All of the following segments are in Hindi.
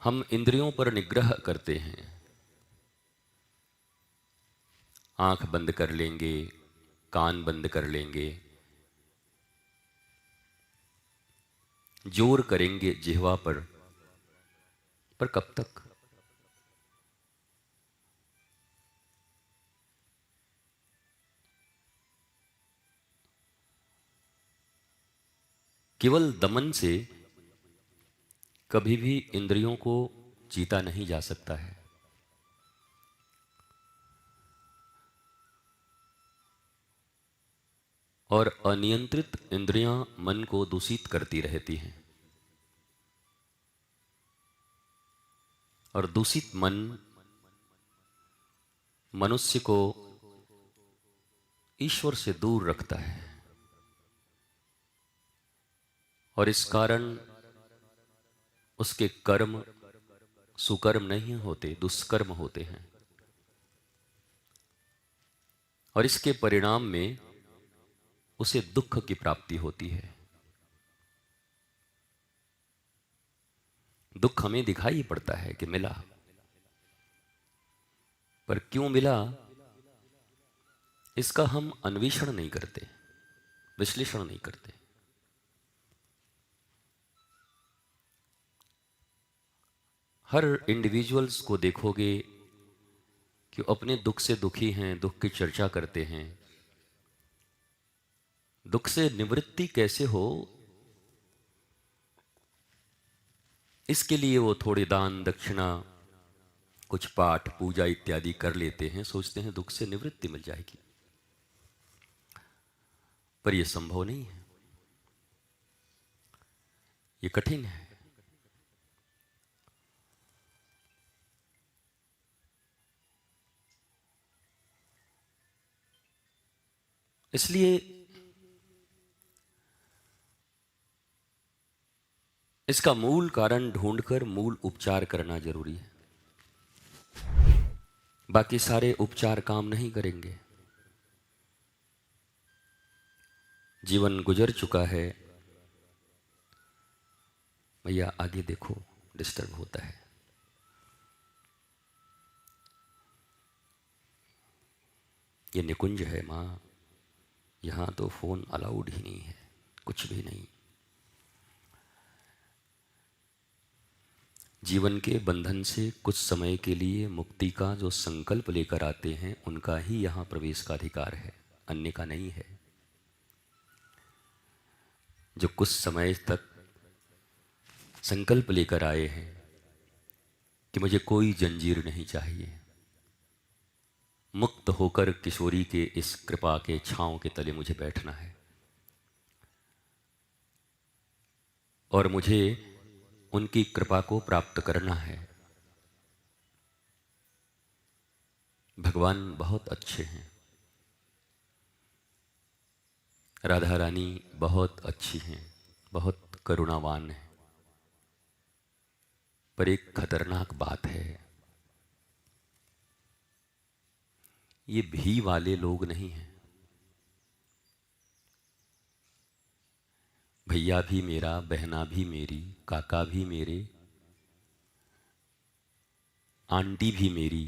हम इंद्रियों पर निग्रह करते हैं। आंख बंद कर लेंगे, कान बंद कर लेंगे, जोर करेंगे जिह्वा पर कब तक? केवल दमन से कभी भी इंद्रियों को जीता नहीं जा सकता है। और अनियंत्रित इंद्रियां मन को दूषित करती रहती हैं। और दूषित मन मनुष्य को ईश्वर से दूर रखता है। और इस कारण उसके कर्म सुकर्म नहीं होते, दुष्कर्म होते हैं। और इसके परिणाम में उसे दुख की प्राप्ति होती है। दुख हमें दिखाई पड़ता है कि मिला, पर क्यों मिला इसका हम अन्वेषण नहीं करते, विश्लेषण नहीं करते। हर इंडिविजुअल्स को देखोगे कि अपने दुख से दुखी हैं, दुख की चर्चा करते हैं। दुख से निवृत्ति कैसे हो, इसके लिए वो थोड़े दान दक्षिणा, कुछ पाठ पूजा इत्यादि कर लेते हैं, सोचते हैं दुख से निवृत्ति मिल जाएगी। पर यह संभव नहीं है, ये कठिन है। इसलिए इसका मूल कारण ढूंढकर मूल उपचार करना जरूरी है। बाकी सारे उपचार काम नहीं करेंगे। जीवन गुजर चुका है, भैया आगे देखो, डिस्टर्ब होता है। ये निकुंज है मां, यहां तो फोन अलाउड ही नहीं है, कुछ भी नहीं। जीवन के बंधन से कुछ समय के लिए मुक्ति का जो संकल्प लेकर आते हैं, उनका ही यहां प्रवेश का अधिकार है, अन्य का नहीं है। जो कुछ समय तक संकल्प लेकर आए हैं कि मुझे कोई जंजीर नहीं चाहिए, मुक्त होकर किशोरी के इस कृपा के छांव के तले मुझे बैठना है, और मुझे उनकी कृपा को प्राप्त करना है। भगवान बहुत अच्छे हैं, राधा रानी बहुत अच्छी हैं, बहुत करुणावान हैं। पर एक खतरनाक बात है, ये भी वाले लोग नहीं हैं। भैया भी मेरा, बहना भी मेरी, काका भी मेरे, आंटी भी मेरी,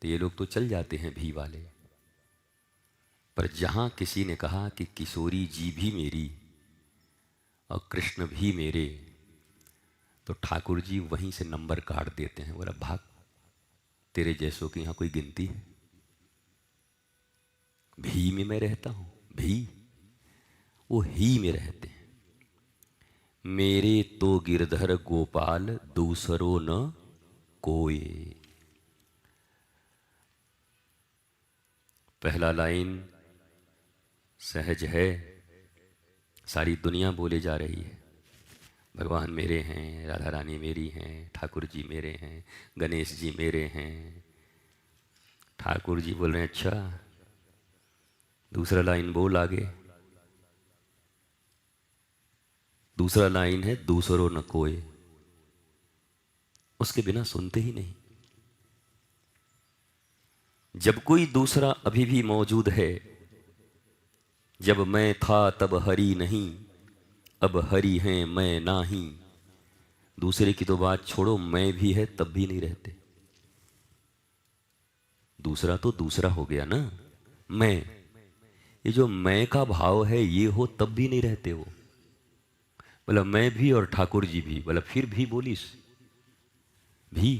तो ये लोग तो चल जाते हैं भी वाले। पर जहां किसी ने कहा कि किशोरी जी भी मेरी और कृष्ण भी मेरे, तो ठाकुर जी वहीं से नंबर काट देते हैं। बोला भाग, तेरे जैसों की यहां कोई गिनती है? भी में मैं रहता हूं, भी वो ही में रहते हैं। मेरे तो गिरधर गोपाल दूसरो न कोई। पहला लाइन सहज है, सारी दुनिया बोले जा रही है। भगवान मेरे हैं, राधा रानी मेरी हैं, ठाकुर जी मेरे हैं, गणेश जी मेरे हैं। ठाकुर जी बोल रहे हैं अच्छा, दूसरा लाइन बोल आगे। दूसरा लाइन है दूसरो न कोई, उसके बिना सुनते ही नहीं। जब कोई दूसरा अभी भी मौजूद है, जब मैं था तब हरि नहीं, अब हरि हैं मैं नाही, दूसरे की तो बात छोड़ो, मैं भी है तब भी नहीं रहते। दूसरा तो दूसरा हो गया ना, मैं। ये जो मैं का भाव है ये हो तब भी नहीं रहते वो। बोला मैं भी और ठाकुर जी भी। बोला फिर भी बोलिस भी।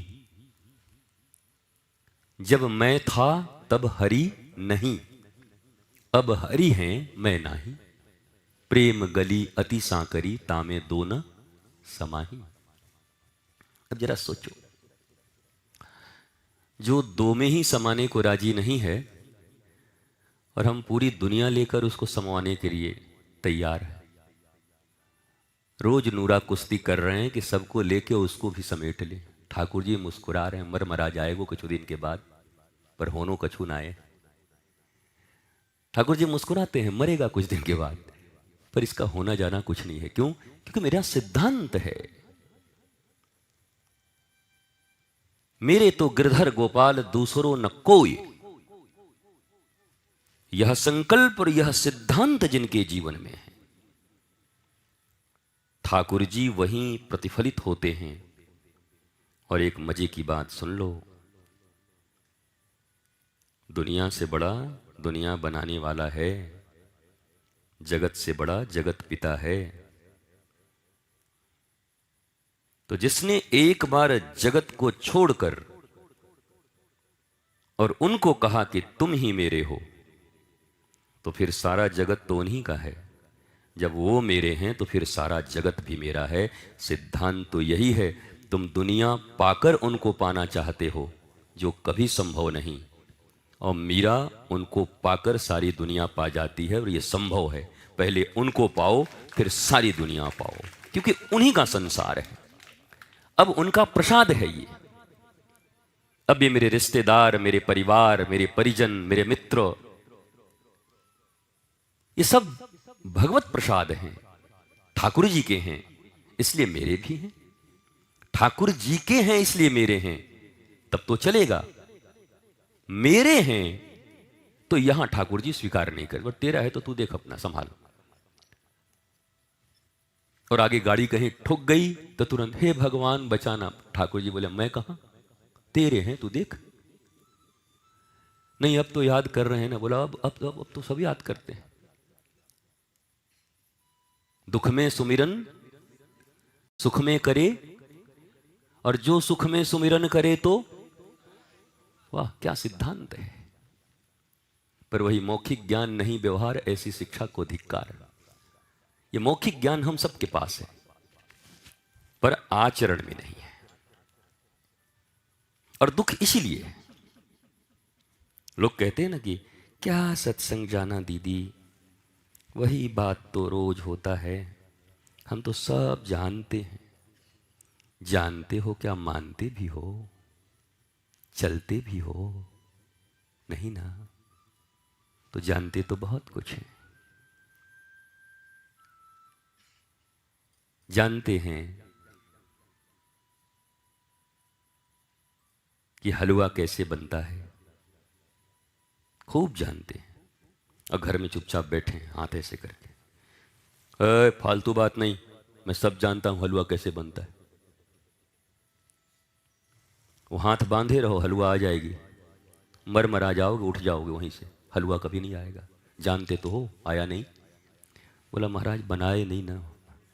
जब मैं था तब हरि नहीं, अब हरि हैं मैं नाही। प्रेम गली अति सांकरी, तामे दो न समाही। अब जरा सोचो, जो दो में ही समाने को राजी नहीं है और हम पूरी दुनिया लेकर उसको समवाने के लिए तैयार है। रोज नूरा कुश्ती कर रहे हैं कि सबको लेके उसको भी समेट ले। ठाकुर जी मुस्कुरा रहे हैं, मरा जाएगो कुछ दिन के बाद, पर होनो कछु ना आए। ठाकुर जी मुस्कुराते हैं, मरेगा कुछ दिन के बाद, पर इसका होना जाना कुछ नहीं है। क्यों? क्योंकि मेरा सिद्धांत है, मेरे तो गिरधर गोपाल दूसरों न कोई। यह संकल्प और यह सिद्धांत जिनके जीवन में है, ठाकुर जी वहीं प्रतिफलित होते हैं। और एक मजे की बात सुन लो, दुनिया से बड़ा दुनिया बनाने वाला है, जगत से बड़ा जगत पिता है। तो जिसने एक बार जगत को छोड़कर और उनको कहा कि तुम ही मेरे हो, तो फिर सारा जगत तो उन्हीं का है। जब वो मेरे हैं तो फिर सारा जगत भी मेरा है। सिद्धांत तो यही है, तुम दुनिया पाकर उनको पाना चाहते हो जो कभी संभव नहीं, और मीरा उनको पाकर सारी दुनिया पा जाती है। और ये संभव है, पहले उनको पाओ फिर सारी दुनिया पाओ, क्योंकि उन्हीं का संसार है। अब उनका प्रसाद है ये। अब ये मेरे रिश्तेदार, मेरे परिवार, मेरे परिजन, मेरे मित्र, ये सब भगवत प्रसाद हैं, ठाकुर जी के हैं, इसलिए मेरे भी हैं। ठाकुर जी के हैं इसलिए मेरे हैं, तब तो चलेगा। मेरे हैं तो यहां ठाकुर जी स्वीकार नहीं कर, तेरा है तो तू देख अपना संभाल। और आगे गाड़ी कहीं ठुक गई तो तुरंत हे भगवान बचाना। ठाकुर जी बोले मैं कहां, तेरे हैं तू देख। नहीं अब तो याद कर रहे हैं ना। बोला अब तो सब याद करते हैं। दुख में सुमिरन सुख में करे, और जो सुख में सुमिरन करे तो, वाह क्या सिद्धांत है। पर वही मौखिक ज्ञान नहीं व्यवहार, ऐसी शिक्षा को धिक्कार। ये मौखिक ज्ञान हम सबके पास है, पर आचरण में नहीं है। और दुख इसीलिए है। लोग कहते हैं ना कि क्या सत्संग जाना दीदी, वही बात तो रोज होता है, हम तो सब जानते हैं। जानते हो क्या मानते भी हो, चलते भी हो? नहीं ना, तो जानते तो बहुत कुछ है। जानते हैं कि हलवा कैसे बनता है, खूब जानते हैं। और घर में चुपचाप बैठे हैं हाथ ऐसे करके, फालतू बात नहीं, मैं सब जानता हूं हलवा कैसे बनता है। वो हाथ बांधे रहो, हलवा आ जाएगी, मर जाओगे, उठ जाओगे वहीं से, हलवा कभी नहीं आएगा। जानते तो हो, आया नहीं। बोला महाराज बनाए नहीं ना,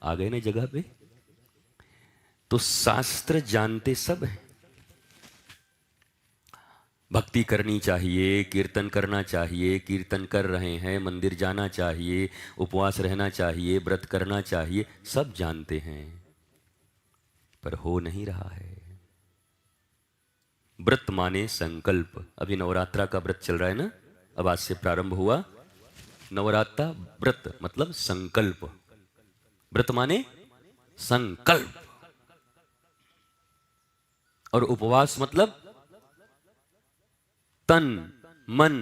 आ गए ना जगह पे। तो शास्त्र जानते सब है। भक्ति करनी चाहिए, कीर्तन करना चाहिए, कीर्तन कर रहे हैं, मंदिर जाना चाहिए, उपवास रहना चाहिए, व्रत करना चाहिए, सब जानते हैं, पर हो नहीं रहा है। व्रत माने संकल्प। अभी नवरात्रा का व्रत चल रहा है ना, अब आज से प्रारंभ हुआ नवरात्रा। व्रत मतलब संकल्प, व्रत माने संकल्प। और उपवास मतलब तन मन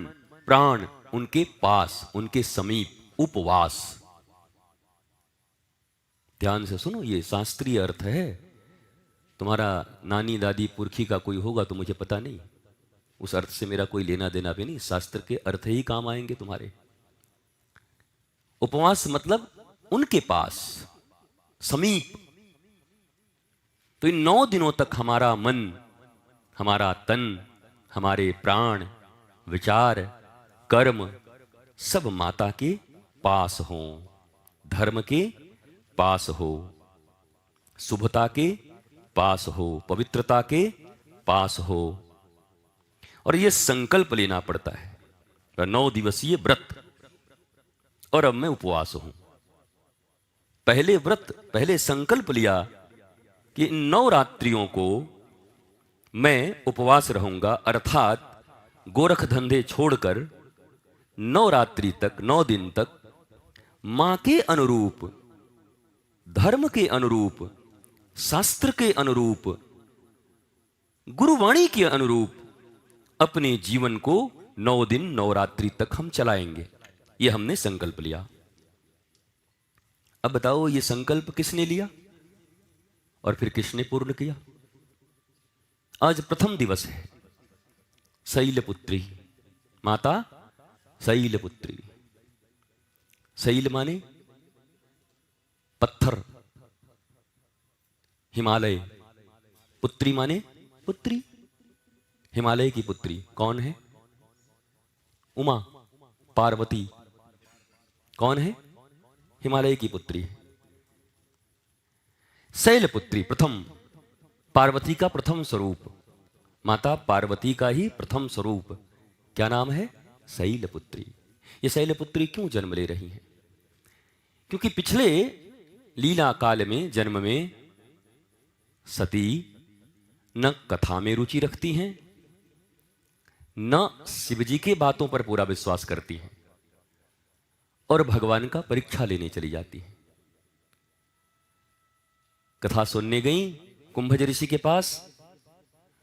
प्राण उनके पास, उनके समीप, उपवास। ध्यान से सुनो, ये शास्त्रीय अर्थ है। तुम्हारा नानी दादी पुरखी का कोई होगा तो मुझे पता नहीं, उस अर्थ से मेरा कोई लेना देना भी नहीं। शास्त्र के अर्थ ही काम आएंगे तुम्हारे। उपवास मतलब उनके पास, समीप। तो इन 9 दिनों तक हमारा मन, हमारा तन, हमारे प्राण, विचार, कर्म सब माता के पास हो, धर्म के पास हो, शुभता के पास हो, पवित्रता के पास हो। और यह संकल्प लेना पड़ता है। 9 दिवसीय व्रत, और अब मैं उपवास हूं। पहले व्रत, पहले संकल्प लिया कि इन 9 रात्रियों को मैं उपवास रहूंगा, अर्थात गोरख धंधे छोड़कर 9 रात्रि तक, 9 दिन तक मां के अनुरूप, धर्म के अनुरूप, शास्त्र के अनुरूप, गुरुवाणी के अनुरूप अपने जीवन को 9 दिन 9 रात्रि तक हम चलाएंगे। यह हमने संकल्प लिया। अब बताओ, यह संकल्प किसने लिया और फिर किसने पूर्ण किया? आज प्रथम दिवस है। शैलपुत्री, माता शैलपुत्री। शैल माने पत्थर, हिमालय। पुत्री माने पुत्री, हिमालय की पुत्री। कौन है? उमा, पार्वती। कौन है? हिमालय की पुत्री है। शैलपुत्री प्रथम, पार्वती का प्रथम स्वरूप, माता पार्वती का ही प्रथम स्वरूप। क्या नाम है? शैलपुत्री। ये शैलपुत्री क्यों जन्म ले रही हैं? क्योंकि पिछले लीला काल में, जन्म में सती न कथा में रुचि रखती हैं, न शिवजी के बातों पर पूरा विश्वास करती हैं, और भगवान का परीक्षा लेने चली जाती हैं। कथा सुनने गई कुंभज ऋषि के पास,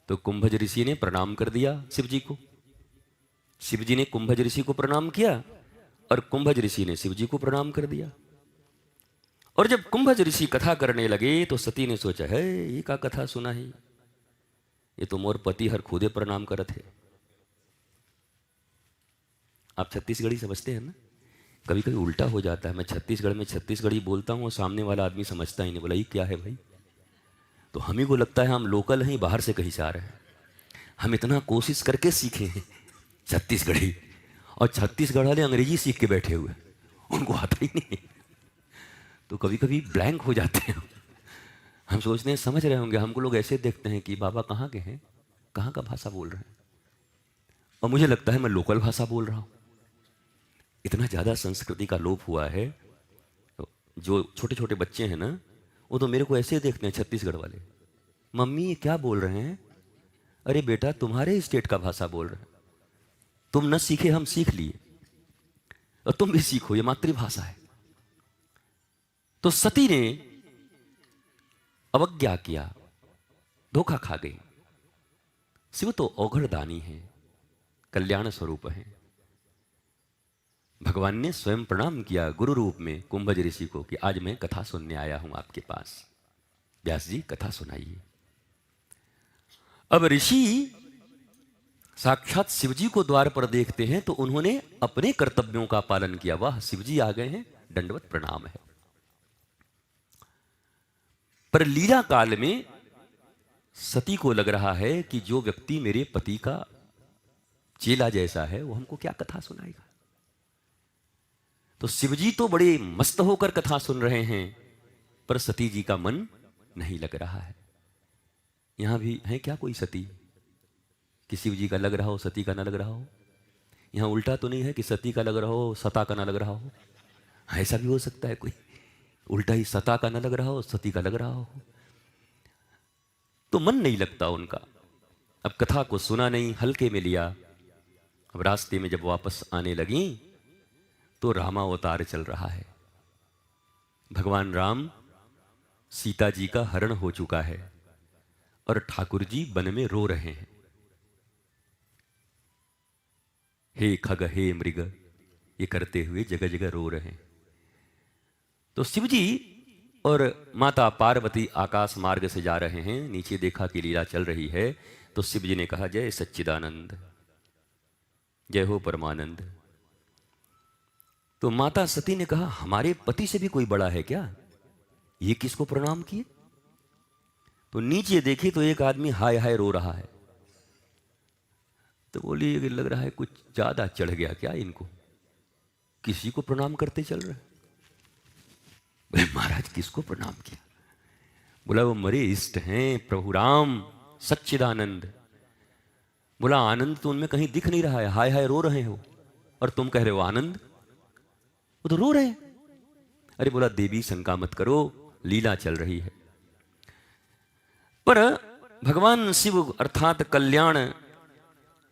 तो कुंभज ऋषि ने प्रणाम कर दिया शिवजी को। शिवजी ने कुंभज ऋषि को प्रणाम किया और कुंभज ऋषि ने शिवजी को प्रणाम कर दिया। और जब कुंभज ऋषि कथा करने लगे तो सती ने सोचा, है ये का कथा सुना है, ये तो मोर पति हर खुदे प्रणाम करत है। आप छत्तीसगढ़ी समझते हैं ना? कभी कभी उल्टा हो जाता है। मैं छत्तीसगढ़ में छत्तीसगढ़ी बोलता हूँ और सामने वाला आदमी समझता ही नहीं, बोला ये क्या है भाई? तो हम ही को लगता है हम लोकल हैं, बाहर से कहीं से आ रहे हैं। हम इतना कोशिश करके सीखे हैं छत्तीसगढ़ी, और छत्तीसगढ़ वाले अंग्रेजी सीख के बैठे हुए, उनको आता ही नहीं। तो कभी कभी ब्लैंक हो जाते हैं। हम सोचते हैं समझ रहे होंगे, हमको लोग ऐसे देखते हैं कि बाबा कहाँ के हैं, कहाँ का भाषा बोल रहे हैं, और मुझे लगता है मैं लोकल भाषा बोल रहा हूँ। इतना ज़्यादा संस्कृति का लोप हुआ है। जो छोटे छोटे बच्चे हैं ना, वो तो मेरे को ऐसे देखते हैं छत्तीसगढ़ वाले, मम्मी ये क्या बोल रहे हैं? अरे बेटा तुम्हारे स्टेट का भाषा बोल रहे हैं, तुम न सीखे हम सीख लिए, और तुम भी सीखो, ये मातृभाषा है। तो सती ने अवज्ञा किया, धोखा खा गई। शिव तो औघड़दानी है, कल्याण स्वरूप है। भगवान ने स्वयं प्रणाम किया गुरु रूप में कुंभज ऋषि को कि आज मैं कथा सुनने आया हूं आपके पास, व्यास जी कथा सुनाइए। अब ऋषि साक्षात शिवजी को द्वार पर देखते हैं, तो उन्होंने अपने कर्तव्यों का पालन किया। वाह, शिवजी आ गए हैं, दंडवत प्रणाम है। पर लीला काल में सती को लग रहा है कि जो व्यक्ति मेरे पति का चेला जैसा है वो हमको क्या कथा सुनाएगा। तो शिवजी तो बड़े मस्त होकर कथा सुन रहे हैं, पर सती जी का मन नहीं लग रहा है। यहां भी है क्या कोई सती कि शिव जी का लग रहा हो, सती का ना लग रहा हो? यहां उल्टा तो नहीं है कि सती का लग रहा हो, सता का ना लग रहा हो? ऐसा भी हो सकता है कोई, उल्टा ही सता का ना लग रहा हो, सती का लग रहा हो। तो मन नहीं लगता उनका। अब कथा को सुना नहीं, हल्के में लिया। अब रास्ते में जब वापस आने लगी तो रामावतार चल रहा है। भगवान राम, सीता जी का हरण हो चुका है और ठाकुर जी वन में रो रहे हैं। हे खग हे मृग, ये करते हुए जगह जगह रो रहे हैं। तो शिव जी और माता पार्वती आकाश मार्ग से जा रहे हैं। नीचे देखा कि लीला चल रही है, तो शिव जी ने कहा, जय सच्चिदानंद, जय हो परमानंद। तो माता सती ने कहा, हमारे पति से भी कोई बड़ा है क्या? ये किसको प्रणाम किए? तो नीचे देखी तो एक आदमी हाय हाय रो रहा है। तो बोली ये लग रहा है कुछ ज्यादा चढ़ गया क्या इनको, किसी को प्रणाम करते चल रहे। बोले महाराज किसको प्रणाम किया? बोला वो मरे इष्ट हैं प्रभु राम सच्चिदानंद। बोला आनंद तो उनमें कहीं दिख नहीं रहा है, हाय हाय रो रहे हो और तुम कह रहे हो आनंद, वो तो रो रहे हैं। अरे बोला देवी शंका मत करो, लीला चल रही है। पर भगवान शिव अर्थात कल्याण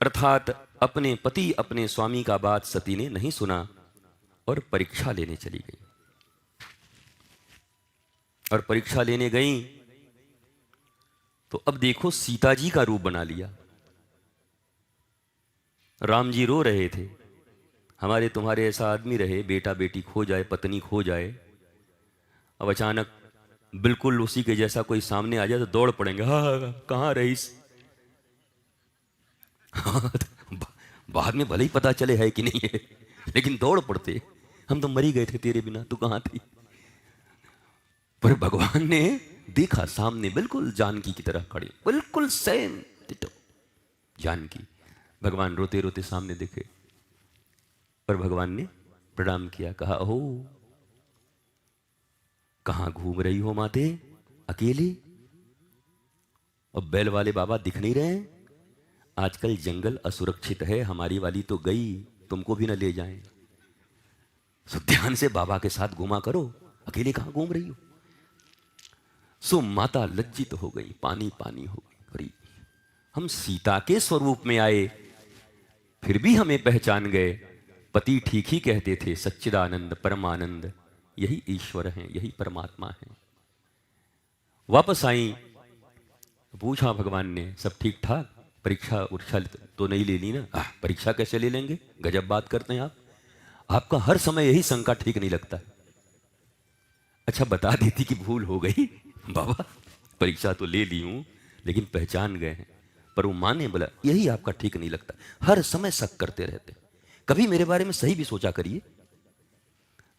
अर्थात अपने पति अपने स्वामी का बात सती ने नहीं सुना और परीक्षा लेने चली गई। और परीक्षा लेने गई तो अब देखो सीता जी का रूप बना लिया। राम जी रो रहे थे, हमारे तुम्हारे ऐसा आदमी रहे, बेटा बेटी खो जाए, पत्नी खो जाए, अब अचानक बिल्कुल उसी के जैसा कोई सामने आ जाए तो दौड़ पड़ेंगे, हाँ कहाँ रईस। बाद में भले ही पता चले है कि नहीं है, लेकिन दौड़ पड़ते, हम तो मरी गए थे तेरे बिना, तू कहाँ थी। पर भगवान ने देखा सामने बिल्कुल जानकी की तरह खड़ी, बिल्कुल सेम डिटो जानकी। भगवान रोते रोते सामने देखे पर भगवान ने प्रणाम किया, कहा ओहो कहां घूम रही हो माते अकेली, और बैल वाले बाबा दिख नहीं रहे हैं, आजकल जंगल असुरक्षित है, हमारी वाली तो गई, तुमको भी न ले जाएं, सो ध्यान से बाबा के साथ घूमा करो, अकेले कहां घूम रही हो। सो माता लज्जित हो गई, पानी पानी हो गई। हम सीता के स्वरूप में आए फिर भी हमें पहचान गए, पति ठीक ही कहते थे, सच्चिदानंद परमानंद यही ईश्वर हैं, यही परमात्मा हैं। वापस आई, पूछा भगवान ने सब ठीक ठाक, परीक्षा उरीक्षा तो नहीं ले ली ना? परीक्षा कैसे ले लेंगे, गजब बात करते हैं आप, आपका हर समय यही शंका ठीक नहीं लगता। अच्छा बता देती कि भूल हो गई बाबा, परीक्षा तो ले ली हूं लेकिन पहचान गए हैं। पर वो माँ ने बोला यही आपका ठीक नहीं लगता, हर समय शक करते रहते, कभी मेरे बारे में सही भी सोचा करिए।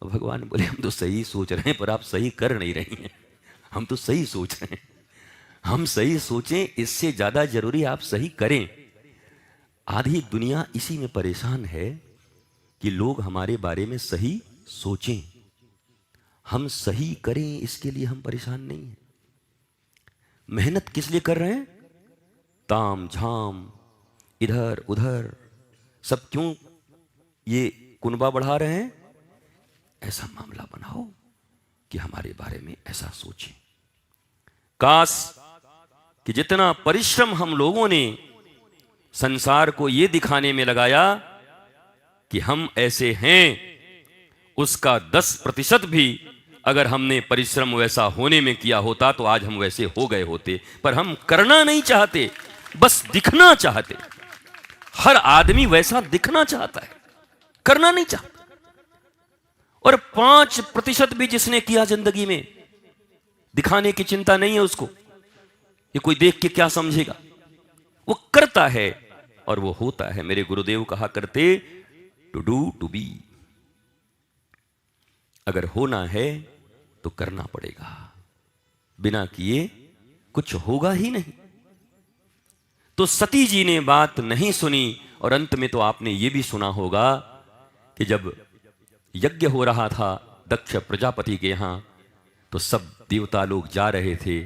भगवान बोले हम तो सही सोच रहे हैं पर आप सही कर नहीं रही हैं, हम तो सही सोच रहे हैं, हम सही सोचें इससे ज्यादा जरूरी आप सही करें। आधी दुनिया इसी में परेशान है कि लोग हमारे बारे में सही सोचें, हम सही करें इसके लिए हम परेशान नहीं हैं। मेहनत किस लिए कर रहे हैं, ताम झाम इधर उधर सब क्यों ये कुनबा बढ़ा रहे हैं, ऐसा मामला बनाओ कि हमारे बारे में ऐसा सोचें। काश कि जितना परिश्रम हम लोगों ने संसार को ये दिखाने में लगाया कि हम ऐसे हैं, उसका 10% भी अगर हमने परिश्रम वैसा होने में किया होता तो आज हम वैसे हो गए होते। पर हम करना नहीं चाहते, बस दिखना चाहते। हर आदमी वैसा दिखना चाहता है, करना नहीं चाहता। और 5% भी जिसने किया जिंदगी में, दिखाने की चिंता नहीं है उसको, ये कोई देख के क्या समझेगा, वो करता है और वो होता है। मेरे गुरुदेव कहा करते टू डू टू बी, अगर होना है तो करना पड़ेगा, बिना किए कुछ होगा ही नहीं। तो सती जी ने बात नहीं सुनी और अंत में तो आपने ये भी सुना होगा कि जब यज्ञ हो रहा था दक्ष प्रजापति के यहां तो सब देवता लोग जा रहे थे,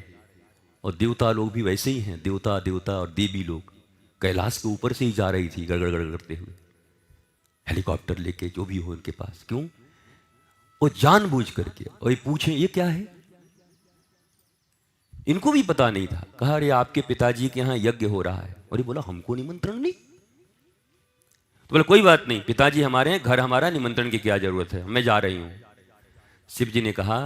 और देवता लोग भी वैसे ही हैं, देवता देवता और देवी लोग कैलाश के ऊपर से ही जा रही थी गड़गड़ गड़गड़ करते हुए, हेलीकॉप्टर लेके जो भी हो उनके पास। क्यों? वो जानबूझ करके। और ये पूछे ये क्या है, इनको भी पता नहीं था। कहा अरे आपके पिताजी के यहां यज्ञ हो रहा है। और ये बोला हमको निमंत्रण नहीं। तो बोला कोई बात नहीं, पिताजी हमारे हैं, घर हमारा, निमंत्रण की क्या जरूरत है, मैं जा रही हूं। शिव जी ने कहा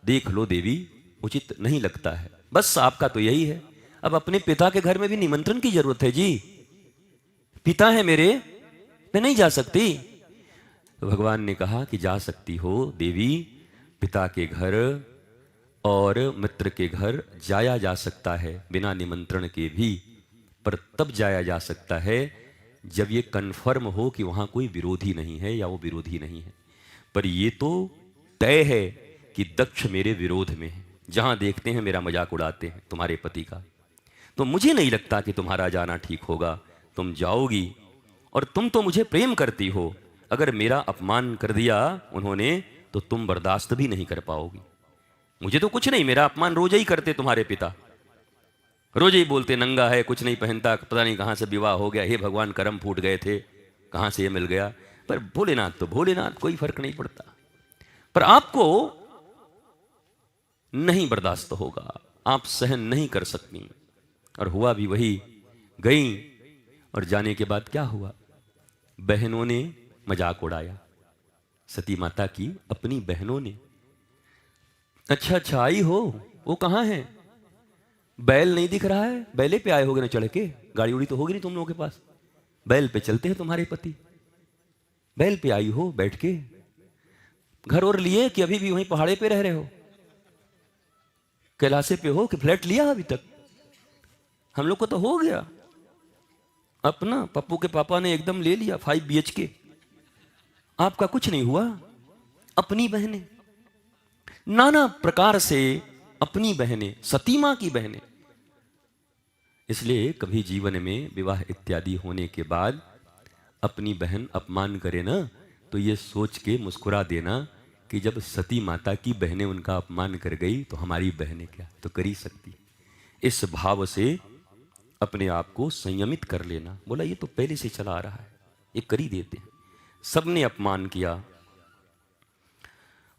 देख लो देवी, उचित नहीं लगता है, बस आपका तो यही है, अब अपने पिता के घर में भी निमंत्रण की जरूरत है जी, पिता है मेरे, मैं नहीं जा सकती। तो भगवान ने कहा कि जा सकती हो देवी, पिता के घर और मित्र के घर जाया जा सकता है बिना निमंत्रण के भी, पर तब जाया जा सकता है जब ये कन्फर्म हो कि वहां कोई विरोधी नहीं है या वो विरोधी नहीं है। पर ये तो तय है कि दक्ष मेरे विरोध में है, जहां देखते हैं मेरा मजाक उड़ाते हैं तुम्हारे पति का। तो मुझे नहीं लगता कि तुम्हारा जाना ठीक होगा। तुम जाओगी, और तुम तो मुझे प्रेम करती हो, अगर मेरा अपमान कर दिया उन्होंने तो तुम बर्दाश्त भी नहीं कर पाओगी। मुझे तो कुछ नहीं, मेरा अपमान रोज ही करते तुम्हारे पिता, रोज ही बोलते नंगा है, कुछ नहीं पहनता, पता नहीं कहाँ से विवाह हो गया, हे भगवान कर्म फूट गए थे, कहाँ से ये मिल गया। पर भोलेनाथ तो भोलेनाथ, कोई फर्क नहीं पड़ता। पर आपको नहीं बर्दाश्त होगा, आप सहन नहीं कर सकती। और हुआ भी वही, गई, और जाने के बाद क्या हुआ, बहनों ने मजाक उड़ाया, सती माता की अपनी बहनों ने। अच्छा अच्छा आई हो, वो कहाँ है, बैल नहीं दिख रहा है, बैले पे आए होगे ना चढ़ के, गाड़ी उड़ी तो होगी नहीं तुम लोगों के पास, बैल पे चलते हैं तुम्हारे पति, बैल पे आई हो बैठ के, घर और लिए कि अभी भी वहीं पहाड़े पे रह रहे हो, कैलाशे पे हो कि फ्लैट लिया अभी तक। हम लोग को तो हो गया अपना, पप्पू के पापा ने एकदम ले लिया 5 BHK, आपका कुछ नहीं हुआ। अपनी बहनें, नाना प्रकार से अपनी बहनें, सती मां की बहनें। इसलिए कभी जीवन में विवाह इत्यादि होने के बाद अपनी बहन अपमान करे ना, तो ये सोच के मुस्कुरा देना कि जब सती माता की बहनें उनका अपमान कर गई तो हमारी बहनें क्या तो कर ही सकती। इस भाव से अपने आप को संयमित कर लेना। बोला ये तो पहले से चला आ रहा है, ये कर ही देते हैं। सबने अपमान किया,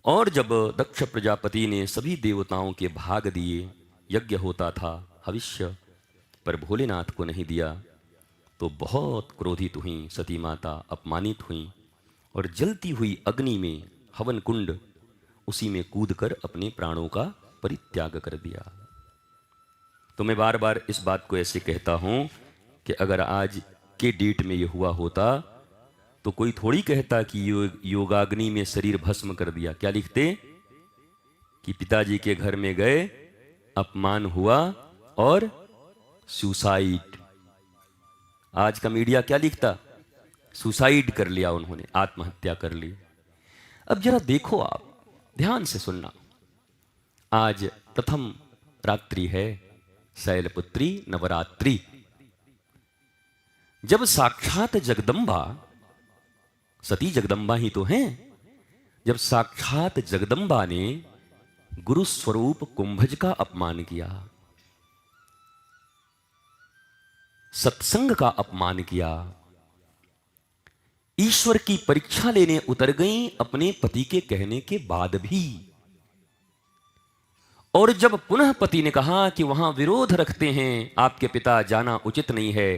और जब दक्ष प्रजापति ने सभी देवताओं के भाग दिए, यज्ञ होता था, हविष्य, पर भोलेनाथ को नहीं दिया, तो बहुत क्रोधित हुई सती माता, अपमानित हुई, और जलती हुई अग्नि में हवन कुंड, उसी में कूदकर अपने प्राणों का परित्याग कर दिया। तो मैं बार बार इस बात को ऐसे कहता हूं कि अगर आज के डेट में ये हुआ होता तो कोई थोड़ी कहता कि योगाग्नि में शरीर भस्म कर दिया। क्या लिखते कि पिताजी के घर में गए, अपमान हुआ और सुसाइड। आज का मीडिया क्या लिखता, सुसाइड कर लिया उन्होंने, आत्महत्या कर ली। अब जरा देखो, आप ध्यान से सुनना, आज प्रथम रात्रि है, शैलपुत्री नवरात्रि। जब साक्षात जगदम्बा, सती जगदम्बा ही तो हैं, जब साक्षात जगदम्बा ने गुरु स्वरूप कुंभज का अपमान किया, सत्संग का अपमान किया, ईश्वर की परीक्षा लेने उतर गई अपने पति के कहने के बाद भी, और जब पुनः पति ने कहा कि वहां विरोध रखते हैं, आपके पिता जाना उचित नहीं है,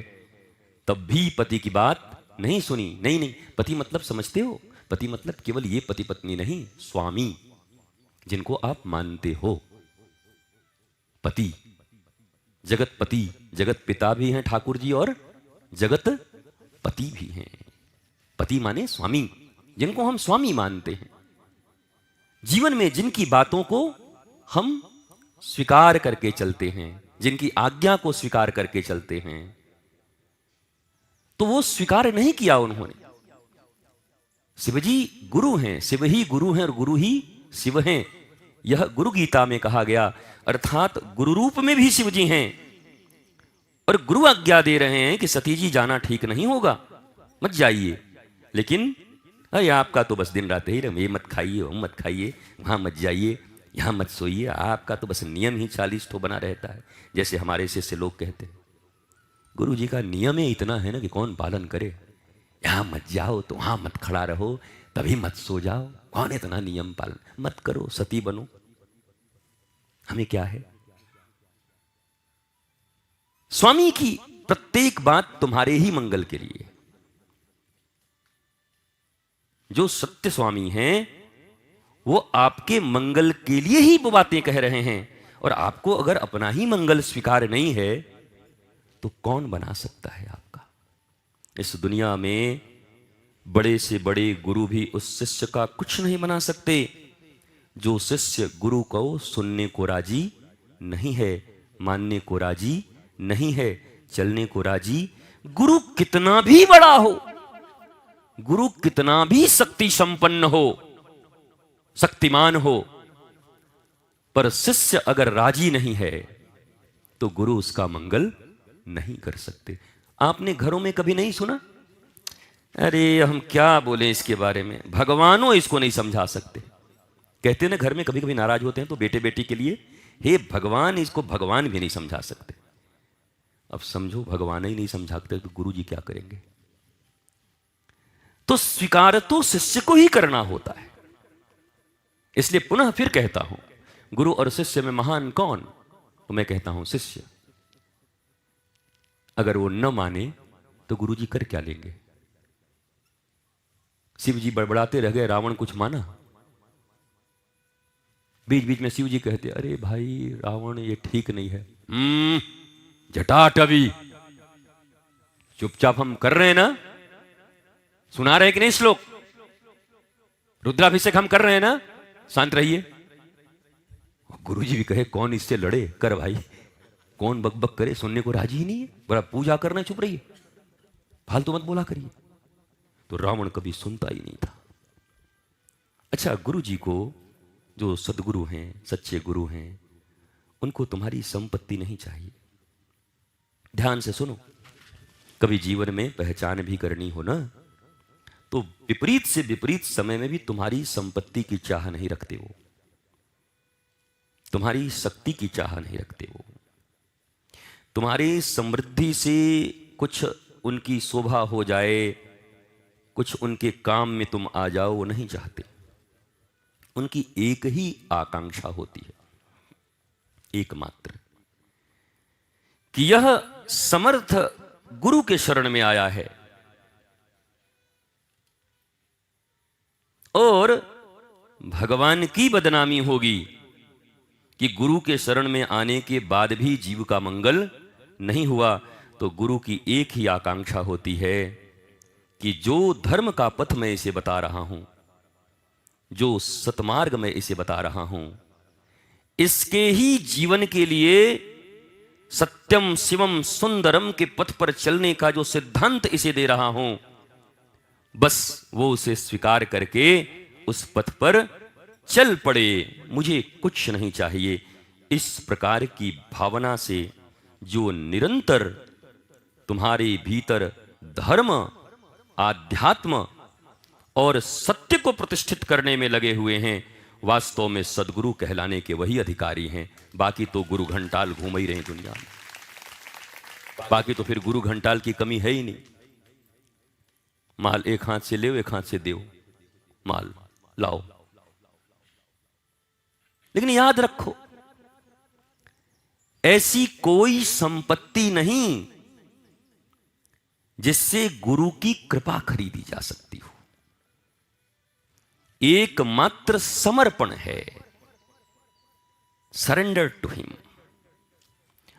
तब भी पति की बात नहीं सुनी। नहीं नहीं, पति मतलब समझते हो, पति मतलब केवल ये पति पत्नी नहीं, स्वामी जिनको आप मानते हो, पति, जगत पति, जगत पिता भी हैं ठाकुर जी, और जगत पति भी हैं। पति माने स्वामी, जिनको हम स्वामी मानते हैं, जीवन में जिनकी बातों को हम स्वीकार करके चलते हैं, जिनकी आज्ञा को स्वीकार करके चलते हैं, तो वो स्वीकार नहीं किया उन्होंने। शिवजी गुरु हैं, शिव ही गुरु हैं और गुरु ही शिव हैं, यह गुरु गीता में कहा गया। अर्थात गुरु रूप में भी शिव जी हैं, और गुरु आज्ञा दे रहे हैं कि सती जी जाना ठीक नहीं होगा, मत जाइए। लेकिन अरे आपका तो बस दिन रात ही रहे, ये मत खाइए, वो मत खाइए, वहां मत जाइए, यहां मत सोइए, आपका तो बस नियम ही 40 ठो बना रहता है। जैसे हमारे से लोग कहते हैं गुरु जी का नियम ही इतना है ना कि कौन पालन करे, यहां मत जाओ तो वहां मत खड़ा रहो, तभी मत सो जाओ, कौन इतना नियम पालन, मत करो, सती बनो, हमें क्या है। स्वामी की प्रत्येक बात तुम्हारे ही मंगल के लिए। जो सत्य स्वामी हैं वो आपके मंगल के लिए ही वो बातें कह रहे हैं, और आपको अगर अपना ही मंगल स्वीकार नहीं है तो कौन बना सकता है आपका। इस दुनिया में बड़े से बड़े गुरु भी उस शिष्य का कुछ नहीं बना सकते जो शिष्य गुरु को सुनने को राजी नहीं है, मानने को राजी नहीं है, चलने को राजी। गुरु कितना भी बड़ा हो, गुरु कितना भी शक्ति संपन्न हो, शक्तिमान हो, पर शिष्य अगर राजी नहीं है तो गुरु उसका मंगल नहीं कर सकते। आपने घरों में कभी नहीं सुना, अरे हम क्या बोले इसके बारे में, भगवानों इसको नहीं समझा सकते। कहते हैं ना, घर में कभी कभी नाराज होते हैं तो बेटे बेटी के लिए, हे भगवान, इसको भगवान भी नहीं समझा सकते। अब समझो भगवान ही नहीं समझाते तो गुरु जी क्या करेंगे। तो स्वीकार तो शिष्य को ही करना होता है। इसलिए पुनः फिर कहता हूं, गुरु और शिष्य में महान कौन? तो मैं कहता हूं शिष्य। अगर वो न माने तो गुरु जी कर क्या लेंगे? शिव जी बड़बड़ाते रह गए, रावण कुछ माना? बीच बीच में शिव जी कहते, अरे भाई रावण ये ठीक नहीं है। जटाटवी, चुपचाप हम कर रहे हैं ना, सुना रहे हैं कि नहीं श्लोक, रुद्राभिषेक हम कर रहे हैं ना, शांत रहिए। गुरु जी भी कहे, कौन इससे लड़े, कर भाई, कौन बकबक करे, सुनने को राजी ही नहीं है, बड़ा पूजा करना, चुप रहिए, फालतू मत बोला करिए। तो रावण कभी सुनता ही नहीं था। अच्छा, गुरु जी को, जो सदगुरु हैं, सच्चे गुरु हैं, उनको तुम्हारी संपत्ति नहीं चाहिए। ध्यान से सुनो, कभी जीवन में पहचान भी करनी हो ना, तो विपरीत से विपरीत समय में भी तुम्हारी संपत्ति की चाह नहीं रखते वो, तुम्हारी शक्ति की चाह नहीं रखते वो, तुम्हारी समृद्धि से कुछ उनकी शोभा हो जाए, कुछ उनके काम में तुम आ जाओ, वो नहीं चाहते। उनकी एक ही आकांक्षा होती है, एकमात्र, कि यह समर्थ गुरु के शरण में आया है और भगवान की बदनामी होगी कि गुरु के शरण में आने के बाद भी जीव का मंगल नहीं हुआ। तो गुरु की एक ही आकांक्षा होती है कि जो धर्म का पथ मैं इसे बता रहा हूं, जो सतमार्ग मैं इसे बता रहा हूं, इसके ही जीवन के लिए सत्यम शिवम सुंदरम के पथ पर चलने का जो सिद्धांत इसे दे रहा हूं, बस वो उसे स्वीकार करके उस पथ पर चल पड़े, मुझे कुछ नहीं चाहिए। इस प्रकार की भावना से जो निरंतर तुम्हारे भीतर धर्म, आध्यात्म और सत्य को प्रतिष्ठित करने में लगे हुए हैं, वास्तव में सदगुरु कहलाने के वही अधिकारी हैं। बाकी तो गुरु घंटाल घूम ही रहे दुनिया में, बाकी तो फिर गुरु घंटाल की कमी है ही नहीं। माल एक हाथ से ले, एक हाथ से देओ, माल लाओ। लेकिन याद रखो, ऐसी कोई संपत्ति नहीं जिससे गुरु की कृपा खरीदी जा सकती हो। एकमात्र समर्पण है, सरेंडर टू हिम,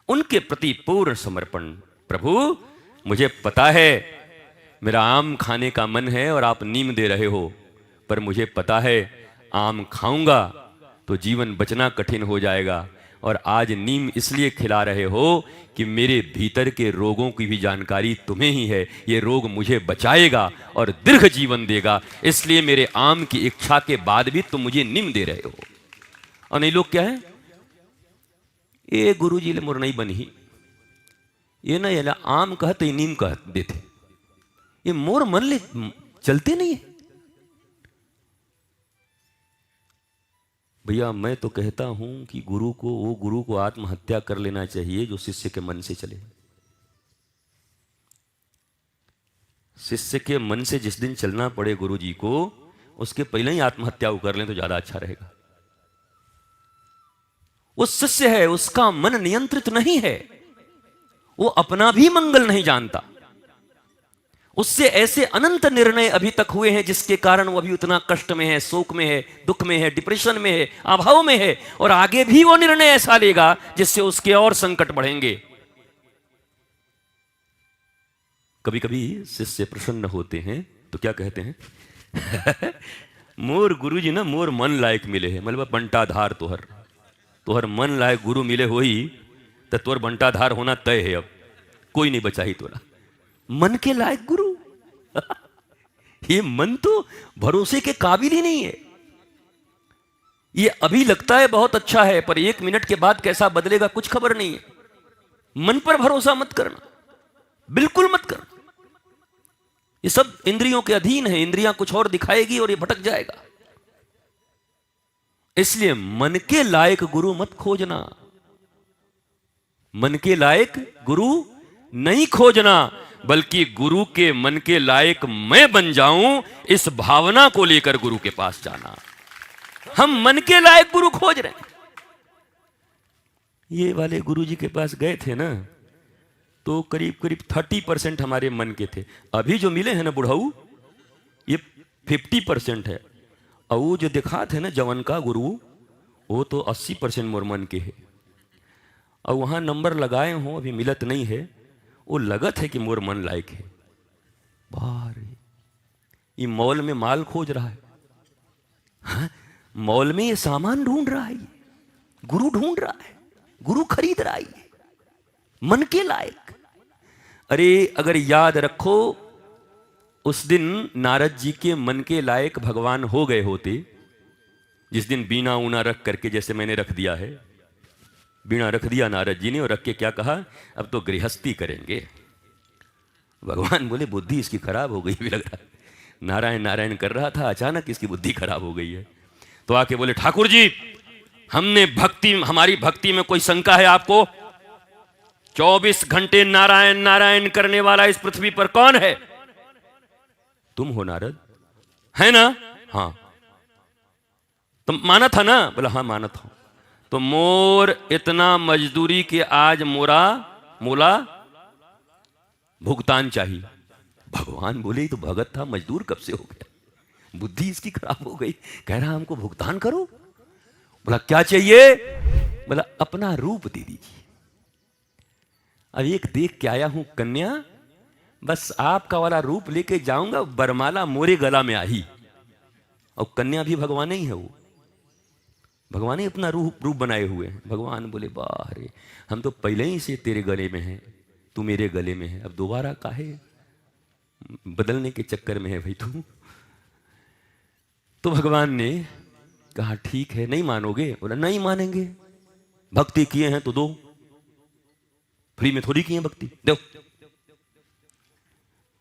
उनके प्रति पूर्ण समर्पण। प्रभु, मुझे पता है मेरा आम खाने का मन है और आप नीम दे रहे हो, पर मुझे पता है आम खाऊंगा तो जीवन बचना कठिन हो जाएगा, और आज नीम इसलिए खिला रहे हो कि मेरे भीतर के रोगों की भी जानकारी तुम्हें ही है, ये रोग मुझे बचाएगा और दीर्घ जीवन देगा, इसलिए मेरे आम की इच्छा के बाद भी तुम मुझे नीम दे रहे हो। और नहीं लोग क्या है, ये गुरु जी ले मोर नहीं बनी, ये ना ये आम कहते नीम कह देते, ये मोर मन ले चलते नहीं है। भैया मैं तो कहता हूं कि गुरु को आत्महत्या कर लेना चाहिए जो शिष्य के मन से चले। शिष्य के मन से जिस दिन चलना पड़े गुरु जी को, उसके पहले ही आत्महत्या कर लें तो ज्यादा अच्छा रहेगा। वो शिष्य है, उसका मन नियंत्रित नहीं है, वो अपना भी मंगल नहीं जानता। उससे ऐसे अनंत निर्णय अभी तक हुए हैं जिसके कारण वो अभी उतना कष्ट में है, शोक में है, दुख में है, डिप्रेशन में है, अभाव में है, और आगे भी वो निर्णय ऐसा लेगा जिससे उसके और संकट बढ़ेंगे। कभी कभी शिष्य प्रसन्न होते हैं तो क्या कहते हैं मोर गुरु जी ना मोर मन लायक मिले है, मतलब बंटाधार तोहर मन लायक गुरु मिले हो ही तो तोर बंटाधार होना तय है, अब कोई नहीं बचा ही तोरा। मन के लायक गुरु ये मन तो भरोसे के काबिल ही नहीं है। ये अभी लगता है बहुत अच्छा है, पर 1 मिनट के बाद कैसा बदलेगा कुछ खबर नहीं है। मन पर भरोसा मत करना, बिल्कुल मत करना। ये सब इंद्रियों के अधीन है, इंद्रियां कुछ और दिखाएगी और ये भटक जाएगा। इसलिए मन के लायक गुरु मत खोजना, मन के लायक गुरु नहीं खोजना, बल्कि गुरु के मन के लायक मैं बन जाऊं, इस भावना को लेकर गुरु के पास जाना। हम मन के लायक गुरु खोज रहे हैं। ये वाले गुरु जी के पास गए थे ना, तो करीब करीब 30% हमारे मन के थे। अभी जो मिले हैं ना बुढ़ाऊ, ये 50% है। और वो जो दिखा थे ना जवन का गुरु, वो तो 80% मोर मन के है। और वहां नंबर लगाए हो, अभी मिलत नहीं है। वो लगत है कि मोर मन लायक है। बारे ये मॉल में माल खोज रहा है, हाँ? मॉल में ये सामान ढूंढ रहा है, गुरु ढूंढ रहा है, गुरु खरीद रहा है मन के लायक। अरे अगर याद रखो, उस दिन नारद जी के मन के लायक भगवान हो गए होते, जिस दिन बीना ऊना रख करके, जैसे मैंने रख दिया है, बीना रख दिया नारद जी ने, और रख के क्या कहा, अब तो गृहस्थी करेंगे। भगवान बोले बुद्धि इसकी खराब हो गई भी लग रहा है। नारायण नारायण कर रहा था, अचानक इसकी बुद्धि खराब हो गई है। तो आके बोले ठाकुर जी, हमारी भक्ति में कोई शंका है आपको? 24 घंटे नारायण नारायण करने वाला इस पृथ्वी पर कौन है? तुम हो नारद, है ना? हाँ। तुम माना था ना? बोला हाँ माना था। तो मोर इतना मजदूरी के आज मोला भुगतान चाहिए। भगवान बोले तो भगत था, मजदूर कब से हो गया, बुद्धि इसकी खराब हो गई, कह रहा हमको भुगतान करो। बोला क्या चाहिए? बोला अपना रूप दे दीजिए। अब एक देख के आया हूं कन्या, बस आपका वाला रूप लेके जाऊंगा, बरमाला मोरे गला में आई। और कन्या भी भगवान ही है, वो भगवान ही अपना रूप बनाए हुए हैं। भगवान बोले वाह रे, हम तो पहले ही से तेरे गले में हैं, तू मेरे गले में है, अब दोबारा काहे बदलने के चक्कर में है भाई तू। तो भगवान ने कहा ठीक है, नहीं मानोगे? बोला नहीं मानेंगे, भक्ति किए हैं तो दो, फ्री में थोड़ी किए भक्ति, दो।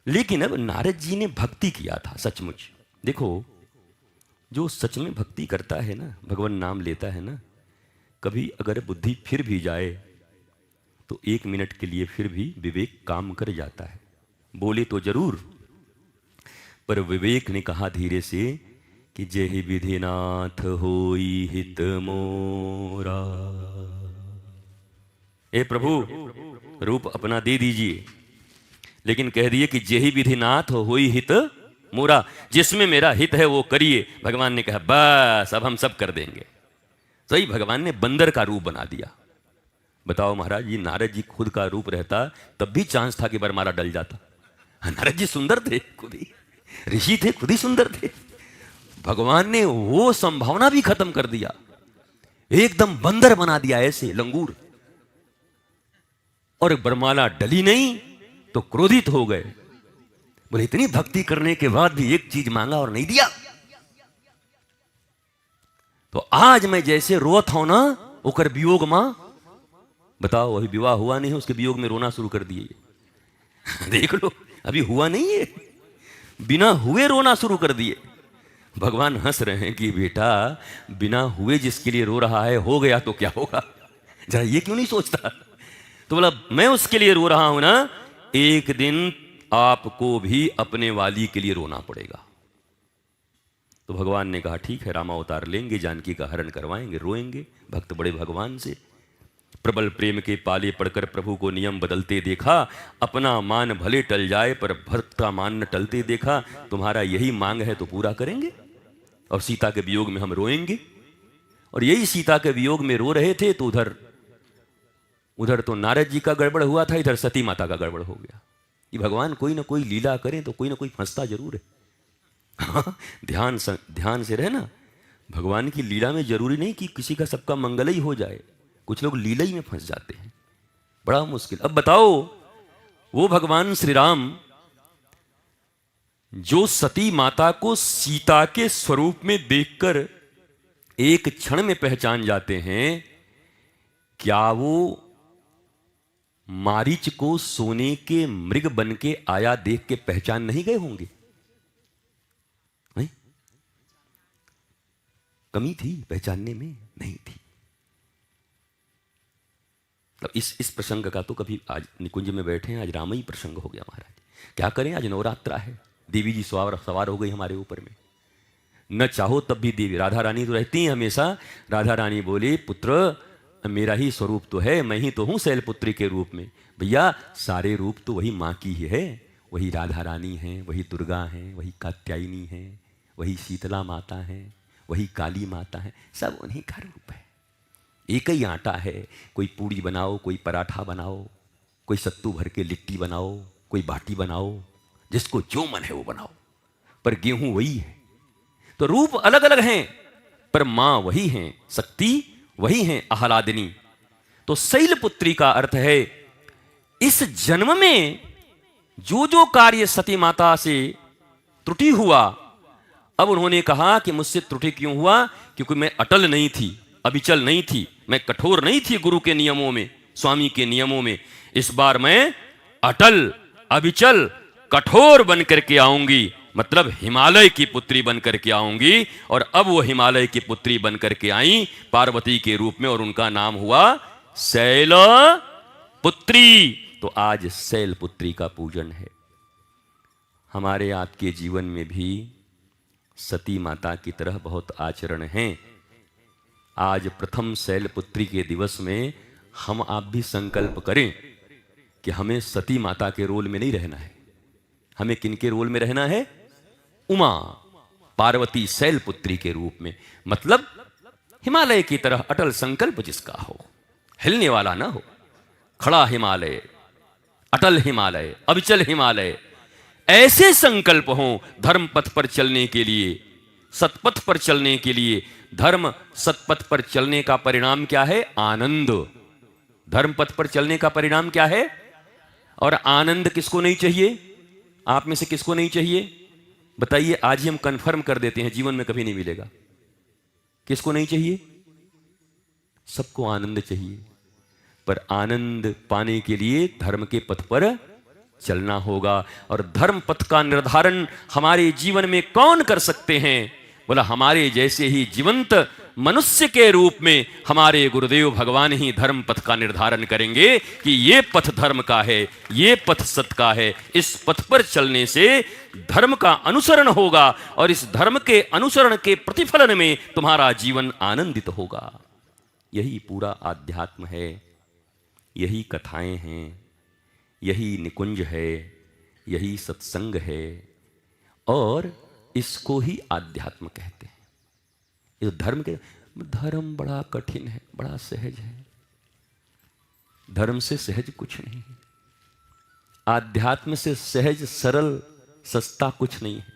लेकिन अब नारद जी ने भक्ति किया था सचमुच। देखो, जो सच में भक्ति करता है ना, भगवान नाम लेता है ना, कभी अगर बुद्धि फिर भी जाए तो 1 मिनट के लिए फिर भी विवेक काम कर जाता है। बोले तो जरूर, पर विवेक ने कहा धीरे से कि जेहि विधिनाथ होई हित मोरा। ए प्रभु, रूप अपना दे दीजिए, लेकिन कह दिए कि जेहि विधिनाथ होई हित मोरा, जिसमें मेरा हित है वो करिए। भगवान ने कहा बस अब हम सब कर देंगे। तो ही भगवान ने बंदर का रूप बना दिया। बताओ महाराज, ये नारद जी खुद का रूप रहता तब भी चांस था कि बरमाला डल जाता। नारद जी सुंदर थे, खुद ही ऋषि थे, खुद ही सुंदर थे। भगवान ने वो संभावना भी खत्म कर दिया, एकदम बंदर बना दिया, ऐसे लंगूर। और बरमाला डली नहीं तो क्रोधित हो गए, बोले इतनी भक्ति करने के बाद भी एक चीज मांगा और नहीं दिया। तो आज मैं जैसे रोत हूं ना ओकर वियोग मां, बताओ अभी विवाह हुआ नहीं है, उसके वियोग में रोना शुरू कर दिए। देख लो, अभी हुआ नहीं है, बिना हुए रोना शुरू कर दिए। भगवान हंस रहे हैं कि बेटा, बिना हुए जिसके लिए रो रहा है, हो गया तो क्या होगा, जरा ये क्यों नहीं सोचता? तो बोला मैं उसके लिए रो रहा हूं ना, एक दिन आपको भी अपने वाली के लिए रोना पड़ेगा। तो भगवान ने कहा ठीक है, रामा अवतार लेंगे, जानकी का हरण करवाएंगे, रोएंगे। भक्त बड़े भगवान से, प्रबल प्रेम के पाले पड़कर प्रभु को नियम बदलते देखा, अपना मान भले टल जाए पर भक्त का मान न टलते देखा। तुम्हारा यही मांग है तो पूरा करेंगे, और सीता के वियोग में हम रोएंगे। और यही सीता के वियोग में रो रहे थे तो उधर तो नारद जी का गड़बड़ हुआ था, इधर सती माता का गड़बड़ हो गया। ये भगवान कोई ना कोई लीला करें तो कोई ना कोई फंसता जरूर है। हाँ, ध्यान से रहना। भगवान की लीला में जरूरी नहीं कि किसी का सबका मंगल ही हो जाए, कुछ लोग लीला ही में फंस जाते हैं, बड़ा मुश्किल। अब बताओ, वो भगवान श्री राम जो सती माता को सीता के स्वरूप में देखकर एक क्षण में पहचान जाते हैं। क्या वो मारीच को सोने के मृग बन के आया देख के पहचान नहीं गए होंगे? नहीं? कमी थी पहचानने में? नहीं थी। तो इस प्रसंग का तो कभी, आज निकुंज में बैठे हैं, आज रामई प्रसंग हो गया महाराज। क्या करें, आज नवरात्रा है, देवी जी सवार हो गई हमारे ऊपर में। न चाहो तब भी देवी, राधा रानी तो रहती हैं हमेशा। राधा रानी बोली, पुत्र मेरा ही स्वरूप तो है, मैं ही तो हूं शैलपुत्री के रूप में। भैया सारे रूप तो वही माँ की ही है, वही राधा रानी है, वही दुर्गा है, वही कात्यायनी है, वही शीतला माता है, वही काली माता है, सब उन्हीं का रूप है। एक ही आटा है, कोई पूड़ी बनाओ, कोई पराठा बनाओ, कोई सत्तू भर के लिट्टी बनाओ, कोई बाटी बनाओ, जिसको जो मन है वो बनाओ, पर गेहूं वही है। तो रूप अलग अलग हैं पर मां वही हैं, शक्ति वही हैं, आह्लादिनी। तो शैलपुत्री का अर्थ है इस जन्म में जो जो कार्य सती माता से त्रुटि हुआ, अब उन्होंने कहा कि मुझसे त्रुटि क्यों हुआ? क्योंकि मैं अटल नहीं थी, अविचल नहीं थी, मैं कठोर नहीं थी गुरु के नियमों में, स्वामी के नियमों में। इस बार मैं अटल, अविचल, कठोर बन करके आऊंगी, मतलब हिमालय की पुत्री बन करके आऊंगी। और अब वो हिमालय की पुत्री बन करके आई पार्वती के रूप में, और उनका नाम हुआ शैलपुत्री। तो आज शैलपुत्री का पूजन है। हमारे आपके जीवन में भी सती माता की तरह बहुत आचरण हैं। आज प्रथम शैलपुत्री के दिवस में हम आप भी संकल्प करें कि हमें सती माता के रोल में नहीं रहना है। हमें किनके रोल में रहना है? उमा पार्वती शैलपुत्री के रूप में। मतलब हिमालय की तरह अटल संकल्प जिसका हो, हिलने वाला ना हो, खड़ा हिमालय, अटल हिमालय, अविचल हिमालय, ऐसे संकल्प हों धर्म पथ पर चलने के लिए, सतपथ पर चलने के लिए। धर्म सतपथ पर चलने का परिणाम क्या है? आनंद। धर्म पथ पर चलने का परिणाम क्या है? और आनंद किसको नहीं चाहिए? आप में से किसको नहीं चाहिए? बताइए, आज ही हम कंफर्म कर देते हैं, जीवन में कभी नहीं मिलेगा। किसको नहीं चाहिए? सबको आनंद चाहिए, पर आनंद पाने के लिए धर्म के पथ पर चलना होगा। और धर्म पथ का निर्धारण हमारे जीवन में कौन कर सकते हैं? बोला, हमारे जैसे ही जीवंत मनुष्य के रूप में हमारे गुरुदेव भगवान ही धर्म पथ का निर्धारण करेंगे कि ये पथ धर्म का है, ये पथ सत्य का है। इस पथ पर चलने से धर्म का अनुसरण होगा, और इस धर्म के अनुसरण के प्रतिफलन में तुम्हारा जीवन आनंदित होगा। यही पूरा आध्यात्म है, यही कथाएं हैं, यही निकुंज है, यही सत्संग है, और इसको ही आध्यात्म कहते हैं। इस धर्म के, धर्म बड़ा कठिन है, बड़ा सहज है। धर्म से सहज कुछ नहीं है। आध्यात्म से सहज, सरल, सस्ता कुछ नहीं है।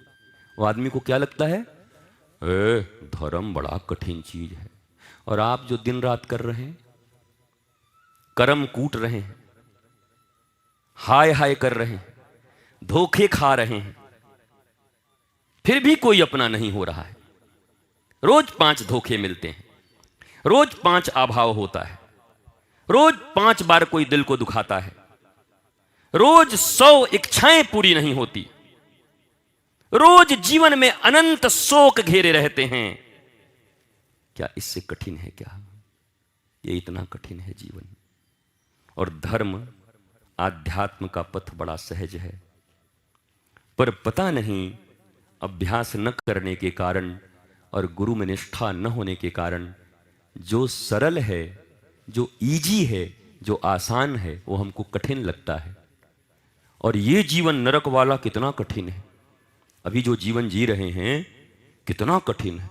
वो आदमी को क्या लगता है? धर्म बड़ा कठिन चीज है। और आप जो दिन रात कर रहे हैं, कर्म कूट रहे हैं, हाय हाय कर रहे हैं, धोखे खा रहे हैं, फिर भी कोई अपना नहीं हो रहा है। रोज 5 धोखे मिलते हैं, रोज 5 अभाव होता है, रोज 5 बार कोई दिल को दुखाता है, रोज 100 इच्छाएं पूरी नहीं होती, रोज जीवन में अनंत शोक घेरे रहते हैं। क्या इससे कठिन है क्या? ये इतना कठिन है जीवन। और धर्म, आध्यात्म का पथ बड़ा सहज है, पर पता नहीं अभ्यास न करने के कारण और गुरु में निष्ठा न होने के कारण जो सरल है, जो इजी है, जो आसान है, वो हमको कठिन लगता है। और ये जीवन नरक वाला कितना कठिन है। अभी जो जीवन जी रहे हैं कितना कठिन है।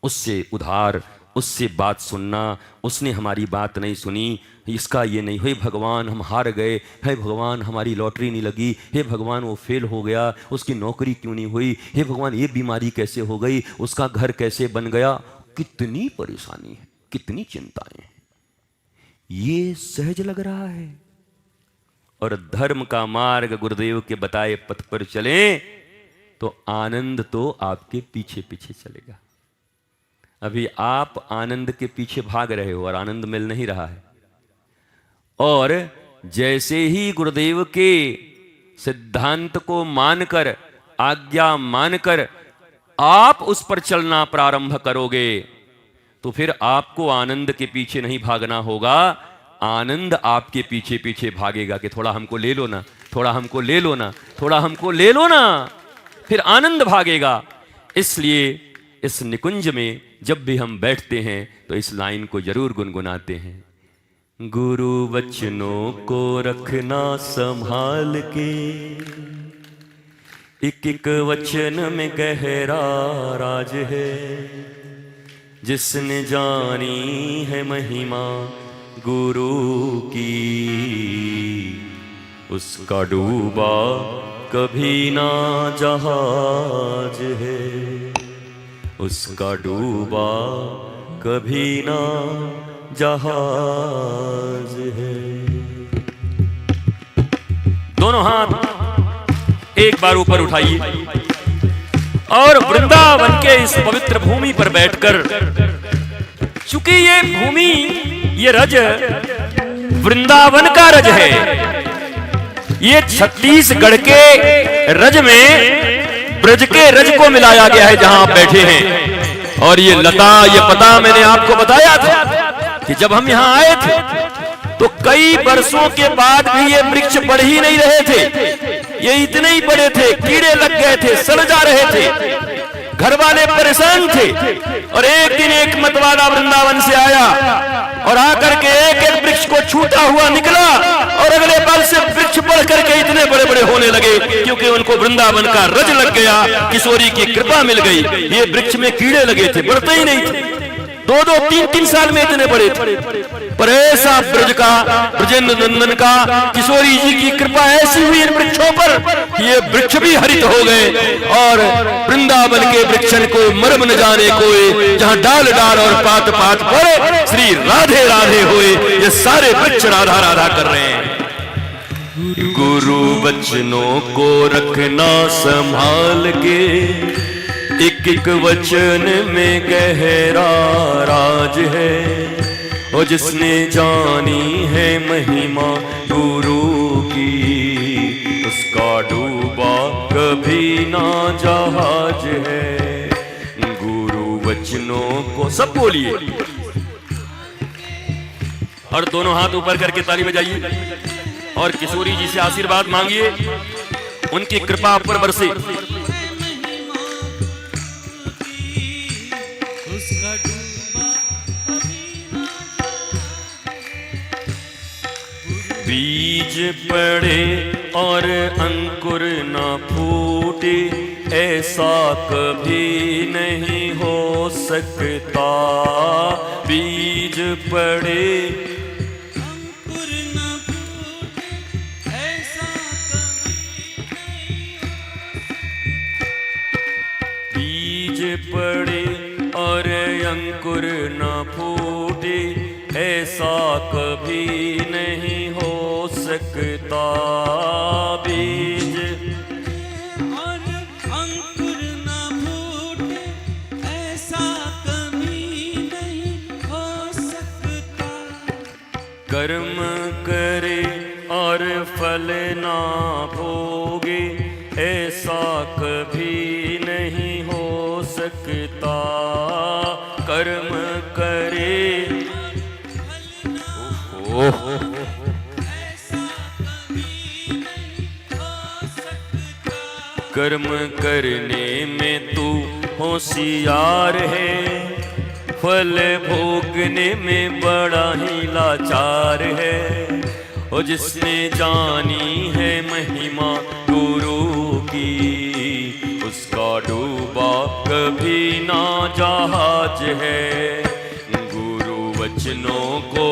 उससे उधार, उससे बात सुनना, उसने हमारी बात नहीं सुनी, इसका ये नहीं, हे भगवान हम हार गए, हे भगवान हमारी लॉटरी नहीं लगी, हे भगवान वो फेल हो गया, उसकी नौकरी क्यों नहीं हुई, हे भगवान ये बीमारी कैसे हो गई, उसका घर कैसे बन गया। कितनी परेशानी है, कितनी चिंताएं हैं। ये सहज लग रहा है। और धर्म का मार्ग गुरुदेव के बताए पथ पर चलें तो आनंद तो आपके पीछे पीछे चलेगा। अभी आप आनंद के पीछे भाग रहे हो और आनंद मिल नहीं रहा है। और जैसे ही गुरुदेव के सिद्धांत को मानकर, आज्ञा मानकर आप उस पर चलना प्रारंभ करोगे तो फिर आपको आनंद के पीछे नहीं भागना होगा, आनंद आपके पीछे पीछे भागेगा कि थोड़ा हमको ले लो ना, थोड़ा हमको ले लो ना, थोड़ा हमको ले लो ना, फिर आनंद भागेगा। इसलिए इस निकुंज में जब भी हम बैठते हैं तो इस लाइन को जरूर गुनगुनाते हैं। गुरु वचनों को रखना संभाल के, एक एक वचन में गहरा राज है। जिसने जानी है महिमा गुरु की, उसका डूबा कभी ना जहाज है, उसका डूबा कभी ना जहाज है। दोनों हाथ एक बार ऊपर उठाइए और वृंदावन के इस पवित्र भूमि पर बैठकर, चूंकि ये भूमि, ये रज वृंदावन का रज है, ये छत्तीसगढ़ के रज में ब्रज के रज को मिलाया गया है जहां आप बैठे हैं। और ये लता, ये पता मैंने आपको बताया था कि जब हम यहां आए थे तो कई वर्षों के बाद भी ये वृक्ष बढ़ ही नहीं रहे थे, ये इतने ही बड़े थे, कीड़े लग गए थे, सड़ जा रहे थे, घर वाले परेशान थे। और एक दिन एक मतवाला वृंदावन से आया और आकर के एक एक वृक्ष को छूटा हुआ निकला और अगले पल से वृक्ष बढ़ करके इतने बड़े बड़े होने लगे, क्योंकि उनको वृंदावन का रज लग गया, किशोरी की कृपा मिल गई। ये वृक्ष में कीड़े लगे थे, बढ़ते ही नहीं थे, 2-2, 3-3 साल में इतने बड़े थे। पर ऐसा ब्रज का, ब्रजेंद्र नंदन का, किशोरी जी की कृपा ऐसी हुई इन वृक्षों पर कि ये वृक्ष भी हरित हो गए। और वृंदावन के वृक्षन को मर्म न जाने कोई, जहां डाल डाल और पात पात पर श्री राधे राधे हुए, ये सारे वृक्ष राधा राधा कर रहे हैं। गुरु वचनों को रखना संभाल के, एक एक वचन में गहरा राज है। और जिसने जानी है महिमा गुरु की, उसका डूबा कभी ना जहाज है। गुरु वचनों को सब बोलिए और दोनों हाथ ऊपर करके ताली बजाइए और किशोरी जी से आशीर्वाद मांगिए, उनकी कृपा आप पर बरसे। बीज पड़े और अंकुर न फूटे, ऐसा कभी नहीं हो सकता। बीज पड़े अंकुर न फूटे, ऐसा कभी नहीं हो सकता। बीज पड़े और अंकुर न फूटे, ऐसा कभी नहीं हो सकता। बीज और अंकुर न फूटे, ऐसा कभी नहीं हो सकता। कर्म करे और फल ना भोगे, ऐसा कभी नहीं हो सकता। कर्म करे, कर्म करने में तू होशियार है, फल भोगने में बड़ा ही लाचार है। और जिसने जानी है महिमा गुरु की, उसका डूबा कभी ना जहाज है। गुरु वचनों को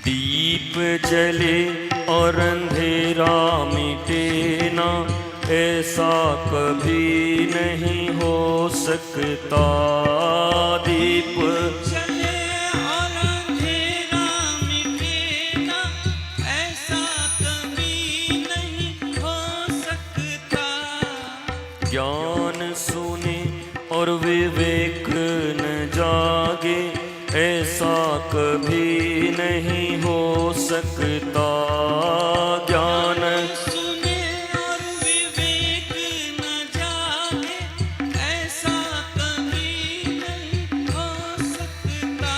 दीप जले और अंधेरा मिटे ना, ऐसा कभी नहीं हो सकता। दीप चले और अंधेरा मिटेगा, ऐसा कभी नहीं हो सकता। ज्ञान सुने और विवेक न जागे, ऐसा कभी नहीं हो सकता। ज्ञान सुने और विवेक न जागे, ऐसा कभी नहीं हो सकता।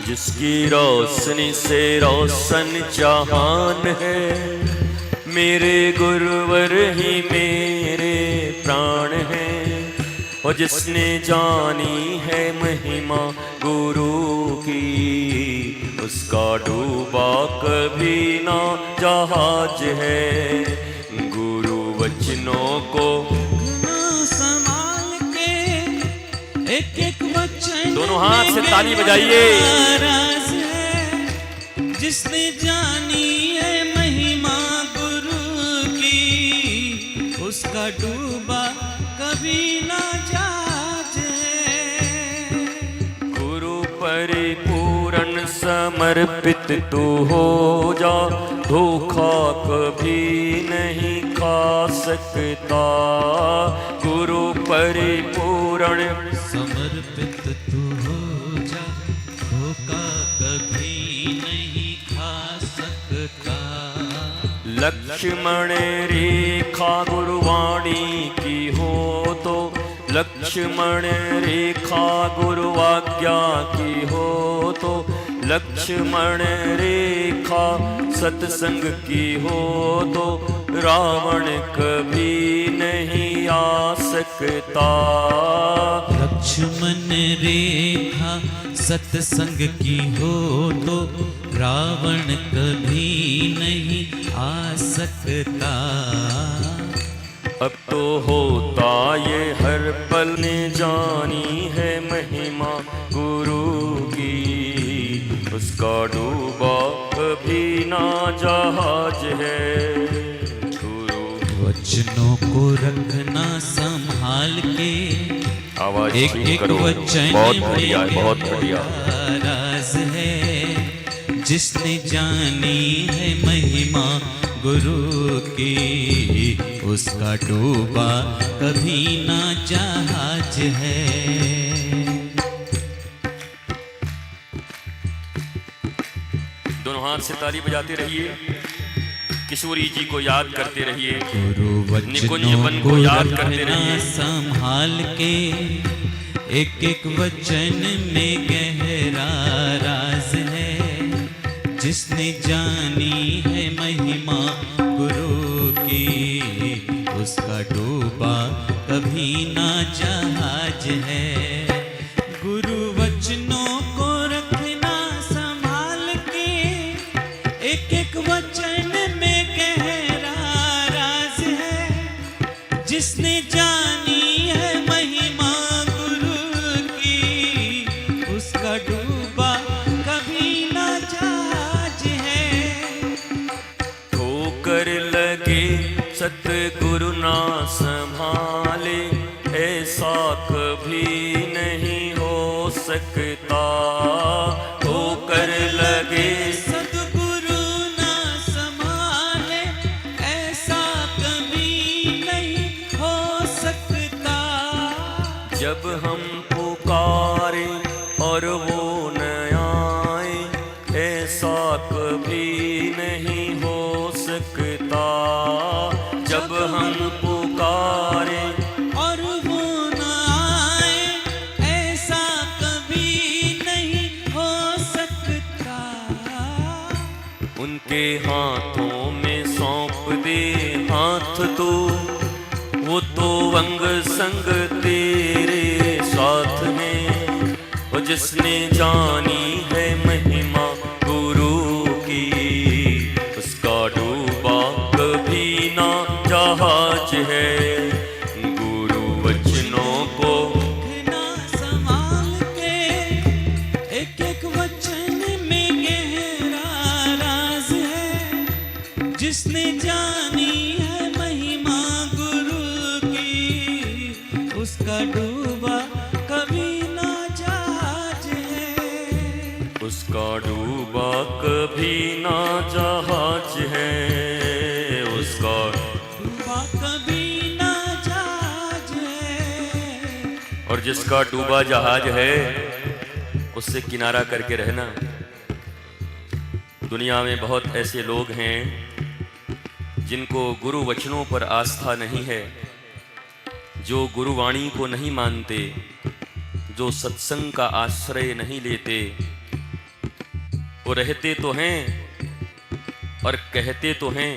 जिसकी रोशनी से रोशन जहान है, मेरे गुरुवर ही मेरे प्राण हैं। और जिसने जानी है महिमा गुरु की, उसका डूबा कभी ना जहाज है। गुरु वचनों को संभाल के एक एक वचन दोनों हाथ से ताली बजाइए। राज है जिसने जानी है महिमा गुरु की, उसका डूबा कभी ना जहाज है। गुरु परिपूर्ण समर्पित तू हो जा, धोखा कभी नहीं खा सकता। गुरु परिपूर्ण समर्पित तू हो जा, धोखा कभी नहीं खा सकता। लक्ष्मण रेखा गुरुवाणी की हो तो, लक्ष्मण रेखा गुरुवाज्ञा की हो तो, लक्ष्मण रेखा सत्संग की हो तो, रावण कभी नहीं आ सकता। लक्ष्मण रेखा सत्संग की हो तो, रावण कभी नहीं आ सकता। अब तो होता ये हर पल ने जानी है महिमा गुरु की, उसका डूबा कभी ना जहाज है। गुरु वचनों को रखना संभाल के, आवाज एक एक वचन बहुत बढ़िया, बहुत बढ़िया। राज है जिसने जानी है महिमा गुरु की, उसका डूबा कभी ना जहाज है। दोनों हाथ से ताली बजाते रहिए, किशोरी जी को याद करते रहिए, गुरु निकुंज वचनों वन को को याद करते रखना रहिए। संभाल के, एक एक वचन में गहरा राज है जिसने जानी है महिमा गुरु की, उसका डूबा कभी ना जहाज है। गुरु वचनों को रखना संभाल के, एक एक वचन में गहरा राज है जिसने जानी है महिमा गुरु की, उसका डूबा कभी ना जहाज है। ठोकर लगे सतगुरु ना संभाले, ऐसा कभी नहीं हो सकता। ठोकर लगे सतगुरु ना संभाले, ऐसा कभी नहीं हो सकता। जब हम पुकारे और वो न आए, ऐसा कभी नहीं हो सकता। जब हम पुकारे और वो न आए, ऐसा कभी नहीं हो सकता। उनके हाथों में सौंप दे हाथ तो, वो तो अंग संग तेरे साथ में। और जिसने जानी है महिमा गुरु की, उसका डूबा कभी ना जहाज है। गुरु वचनों को रखना संभाल के, एक एक वचन में गहरा राज है जिसने जानी है महिमा गुरु कभी ना जहाज है, उसका डूबा कभी ना जहाज है। और जिसका डूबा जहाज है उससे किनारा करके रहना। दुनिया में बहुत ऐसे लोग हैं जिनको गुरु वचनों पर आस्था नहीं है, जो गुरुवाणी को नहीं मानते, जो सत्संग का आश्रय नहीं लेते। वो रहते तो हैं और कहते तो हैं,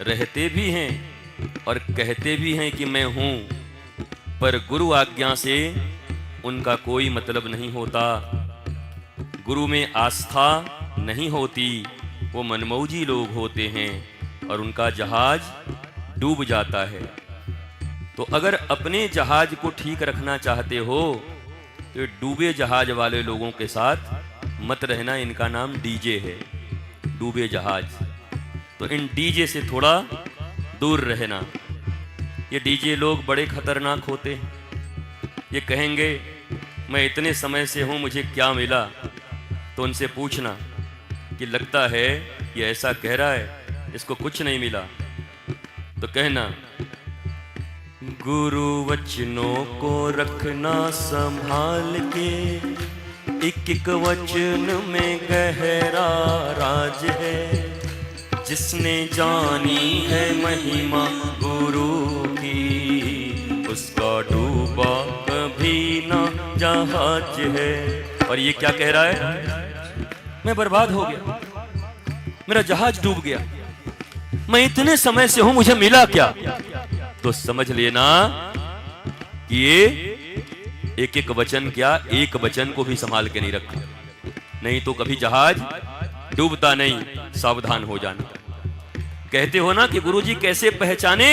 रहते भी हैं और कहते भी हैं कि मैं हूं, पर गुरु आज्ञा से उनका कोई मतलब नहीं होता। गुरु में आस्था नहीं होती, वो मनमौजी लोग होते हैं और उनका जहाज डूब जाता है। तो अगर अपने जहाज को ठीक रखना चाहते हो तो डूबे जहाज वाले लोगों के साथ मत रहना। इनका नाम डीजे है, डूबे जहाज। तो इन डीजे से थोड़ा दूर रहना। ये डीजे लोग बड़े खतरनाक होते हैं। ये कहेंगे मैं इतने समय से हूँ, मुझे क्या मिला? तो उनसे पूछना कि लगता है ये ऐसा कह रहा है, इसको कुछ नहीं मिला। तो कहना गुरु वचनों को रखना संभाल के, एक एक वचन में गहरा राज है। जिसने जानी है महिमा गुरु की, उसका डूबा कभी ना जहाज है। और ये क्या कह रहा है? मैं बर्बाद हो गया, मेरा जहाज डूब गया, मैं इतने समय से हूं, मुझे मिला क्या? तो समझ लेना कि ये एक एक वचन क्या, एक वचन को भी संभाल के नहीं रखा, नहीं तो कभी जहाज डूबता नहीं। सावधान हो जाना। कहते हो ना कि गुरुजी कैसे पहचाने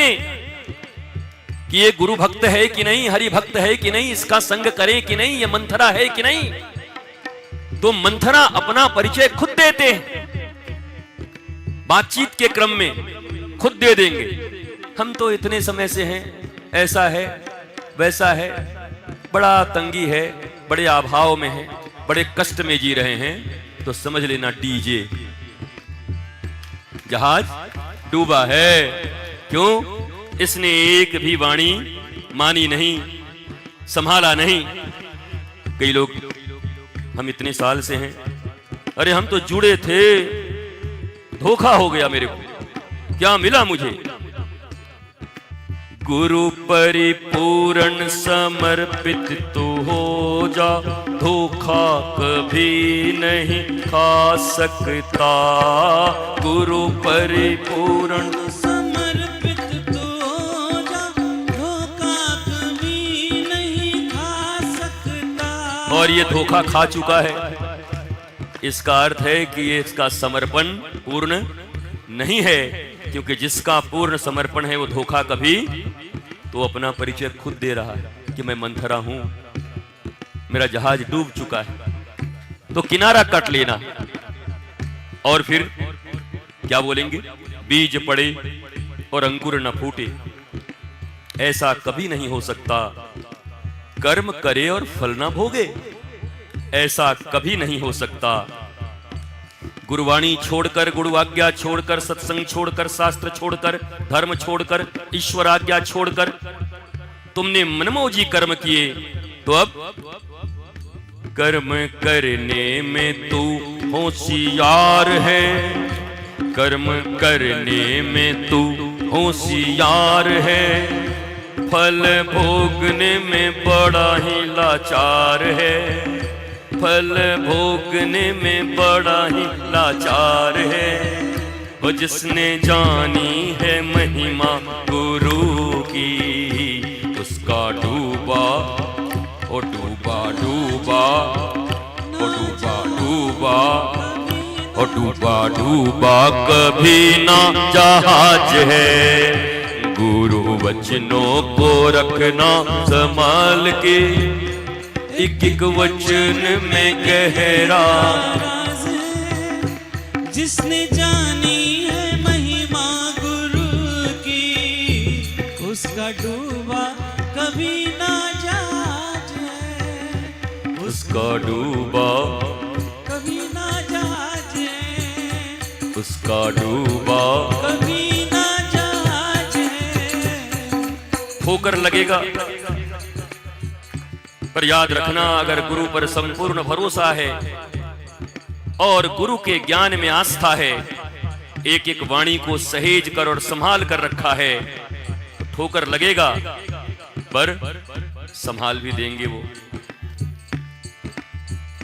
कि ये गुरु भक्त है कि नहीं, हरि भक्त है कि नहीं, इसका संग करे कि नहीं, ये मंथरा है कि नहीं? तो मंथरा अपना परिचय खुद देते हैं, बातचीत के क्रम में खुद दे देंगे। हम तो इतने समय से हैं, ऐसा है वैसा है, बड़ा तंगी है, बड़े अभाव में है, बड़े कष्ट में जी रहे हैं। तो समझ लेना डीजे, जहाज डूबा है। क्यों? इसने एक भी वाणी मानी नहीं, संभाला नहीं। कई लोग, हम इतने साल से हैं, अरे हम तो जुड़े थे, धोखा हो गया मेरे को, क्या मिला मुझे? गुरु परिपूर्ण समर्पित तो हो जा, धोखा कभी नहीं खा सकता। गुरु परिपूर्ण समर्पित तो हो जा, धोखा कभी नहीं खा सकता। और ये धोखा खा चुका है, इसका अर्थ है कि ये इसका समर्पण पूर्ण नहीं है। क्योंकि जिसका पूर्ण समर्पण है वो धोखा कभी, तो अपना परिचय खुद दे रहा है कि मैं मंथरा हूं, मेरा जहाज डूब चुका है। तो किनारा कट लेना। और फिर क्या बोलेंगे? बीज पड़े और अंकुर न फूटे, ऐसा कभी नहीं हो सकता। कर्म करे और फल न भोगे, ऐसा कभी नहीं हो सकता। गुरुवाणी छोड़कर, गुरु आज्ञा छोड़कर, सत्संग छोड़कर, शास्त्र छोड़कर, धर्म छोड़कर, ईश्वर आज्ञा छोड़कर तुमने मनमौजी कर्म किए, तो अब कर्म करने में तू होशियार है। कर्म करने में तू होशियार है, फल भोगने में बड़ा ही लाचार है। फल भोगने में बड़ा ही लाचार है। वो जिसने जानी है महिमा गुरु की, उसका डूबा ओ डूबा डूबा ओ डूबा डूबा ओ डूबा डूबा कभी ना जहाज है। गुरु वचनों को रखना संभाल के, एक एक वचन में गहरा राज है। जिसने जानी है महिमा गुरु की, उसका डूबा कभी ना जहाज है। उसका डूबा कभी ना जहाज उसका डूबा कभी ना जहाज है। ठोकर लगेगा, पर याद रखना अगर गुरु पर संपूर्ण भरोसा है और गुरु के ज्ञान में आस्था है, एक एक वाणी को सहेज कर और संभाल कर रखा है, तो ठोकर लगेगा पर संभाल भी देंगे वो।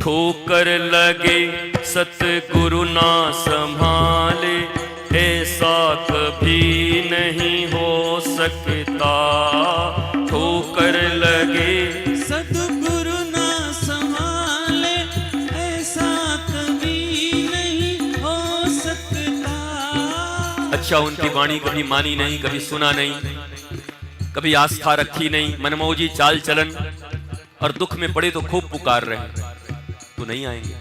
ठोकर लगे सतगुरु ना संभाले, ऐसा कभी नहीं हो सकता। ठोकर लगे सतगुरु ना संभाले, ऐसा कभी नहीं हो सकता। अच्छा, उनकी वाणी कभी मानी नहीं, कभी सुना नहीं, कभी आस्था रखी नहीं, मनमौजी चाल चलन, और दुख में पड़े तो खूब पुकार रहे हैं, तो नहीं आएंगे।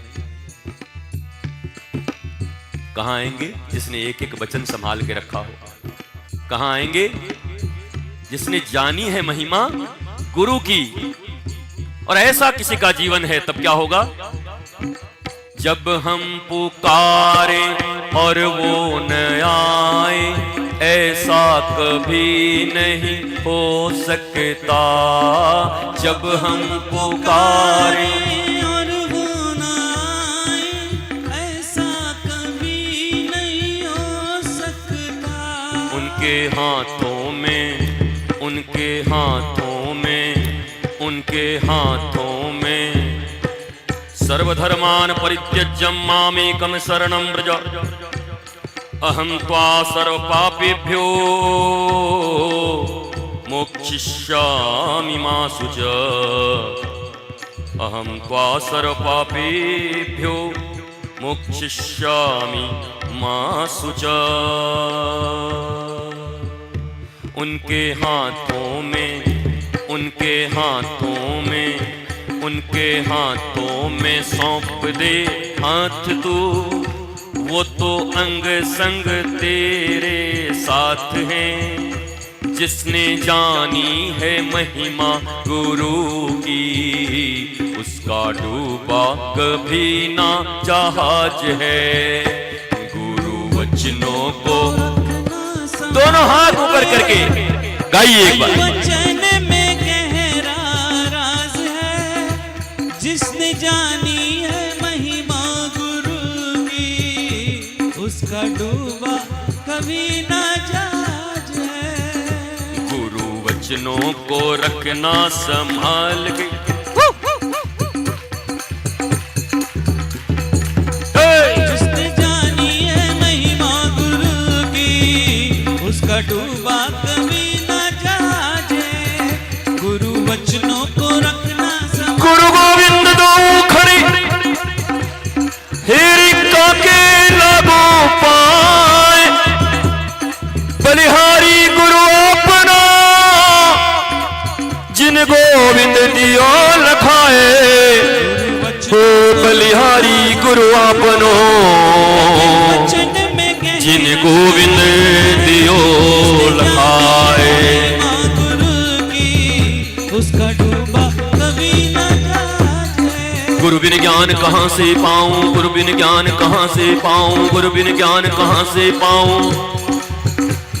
कहां आएंगे? जिसने एक एक वचन संभाल के रखा हो। कहां आएंगे? जिसने जानी है महिमा गुरु की, और ऐसा किसी का जीवन है। तब क्या होगा? जब हम पुकारे और वो न आए, ऐसा कभी नहीं हो सकता। जब हम पुकारे और वो ना आए, ऐसा कभी नहीं हो सकता। उनके हाथों में, उनके हाथों में, उनके हाथों में सर्वधर्मान् परित्यज्य मामेकं शरणं व्रज, अहं त्वा सर्वपापेभ्यो मोक्षयिष्यामि मा शुच। अहं त्वा सर्वपापेभ्यो मोक्षयिष्यामि मा शुच। उनके हाथों में, उनके हाथों में, उनके हाथों में सौंप दे हाथ तू, वो तो अंग संग तेरे साथ हैं। जिसने जानी है महिमा गुरु की, उसका डूबा कभी ना जहाज है। गुरु वचनों को दोनों हाथ ऊपर करके गाइए एक बार। वचन में गहरा राज है, जिसने जानी है महिमा गुरु की, उसका डूबा कभी ना जहाज है। गुरु वचनों को रखना संभाल के, जिसने जानी है महिमा गुरु की, उसका डूबा कभी ना जहाज है। गुरु वचनों को रखना गुरु गोविंद दो खड़ी हेरी काके लागो पाए, बलिहारी गुरु अपना जिन गोविंद दियो लखाए। हो बलिहारी गुरु अपनो वचन में जिन गोविंद दियो लखाए। गुरु की, उसका डूबा कभी ना जहाज है। गुरु बिन ज्ञान कहां से पाऊं, गुरु बिन ज्ञान कहां से पाऊं, गुरु बिन ज्ञान कहां से पाऊं।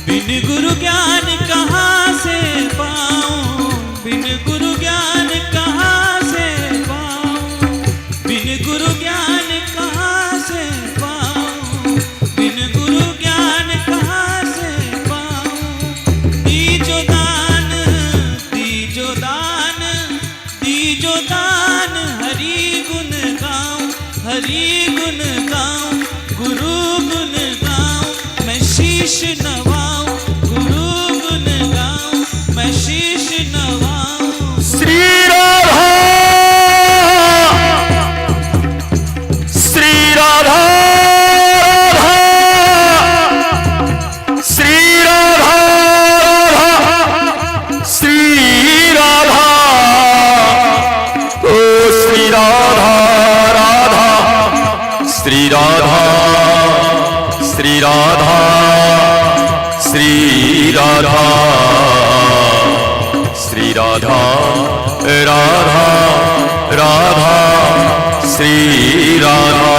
बिन गुरु ज्ञान कहां से पाऊं, बिन गुरु ज्ञान कहां से पाऊं, बिन गुरु ज्ञान कहां से पाऊं, बिन गुरु ज्ञान कहां से पाऊं। दीजो दान, दीजो दान, दीजो दान, हरि गुण गाऊं, हरि गुण गाऊं, गुरु गुण गाऊं, मैं शीश नवाऊं, गुरु गुण गाऊं, मैं शीश नवाऊं। श्री राधा, श्री राधा, श्री राधा, श्री राधा, ओ श्री राधा, राधा, श्री राधा, श्री राधा, श्री राधा, श्री राधा, राधा, राधा, श्री राधा।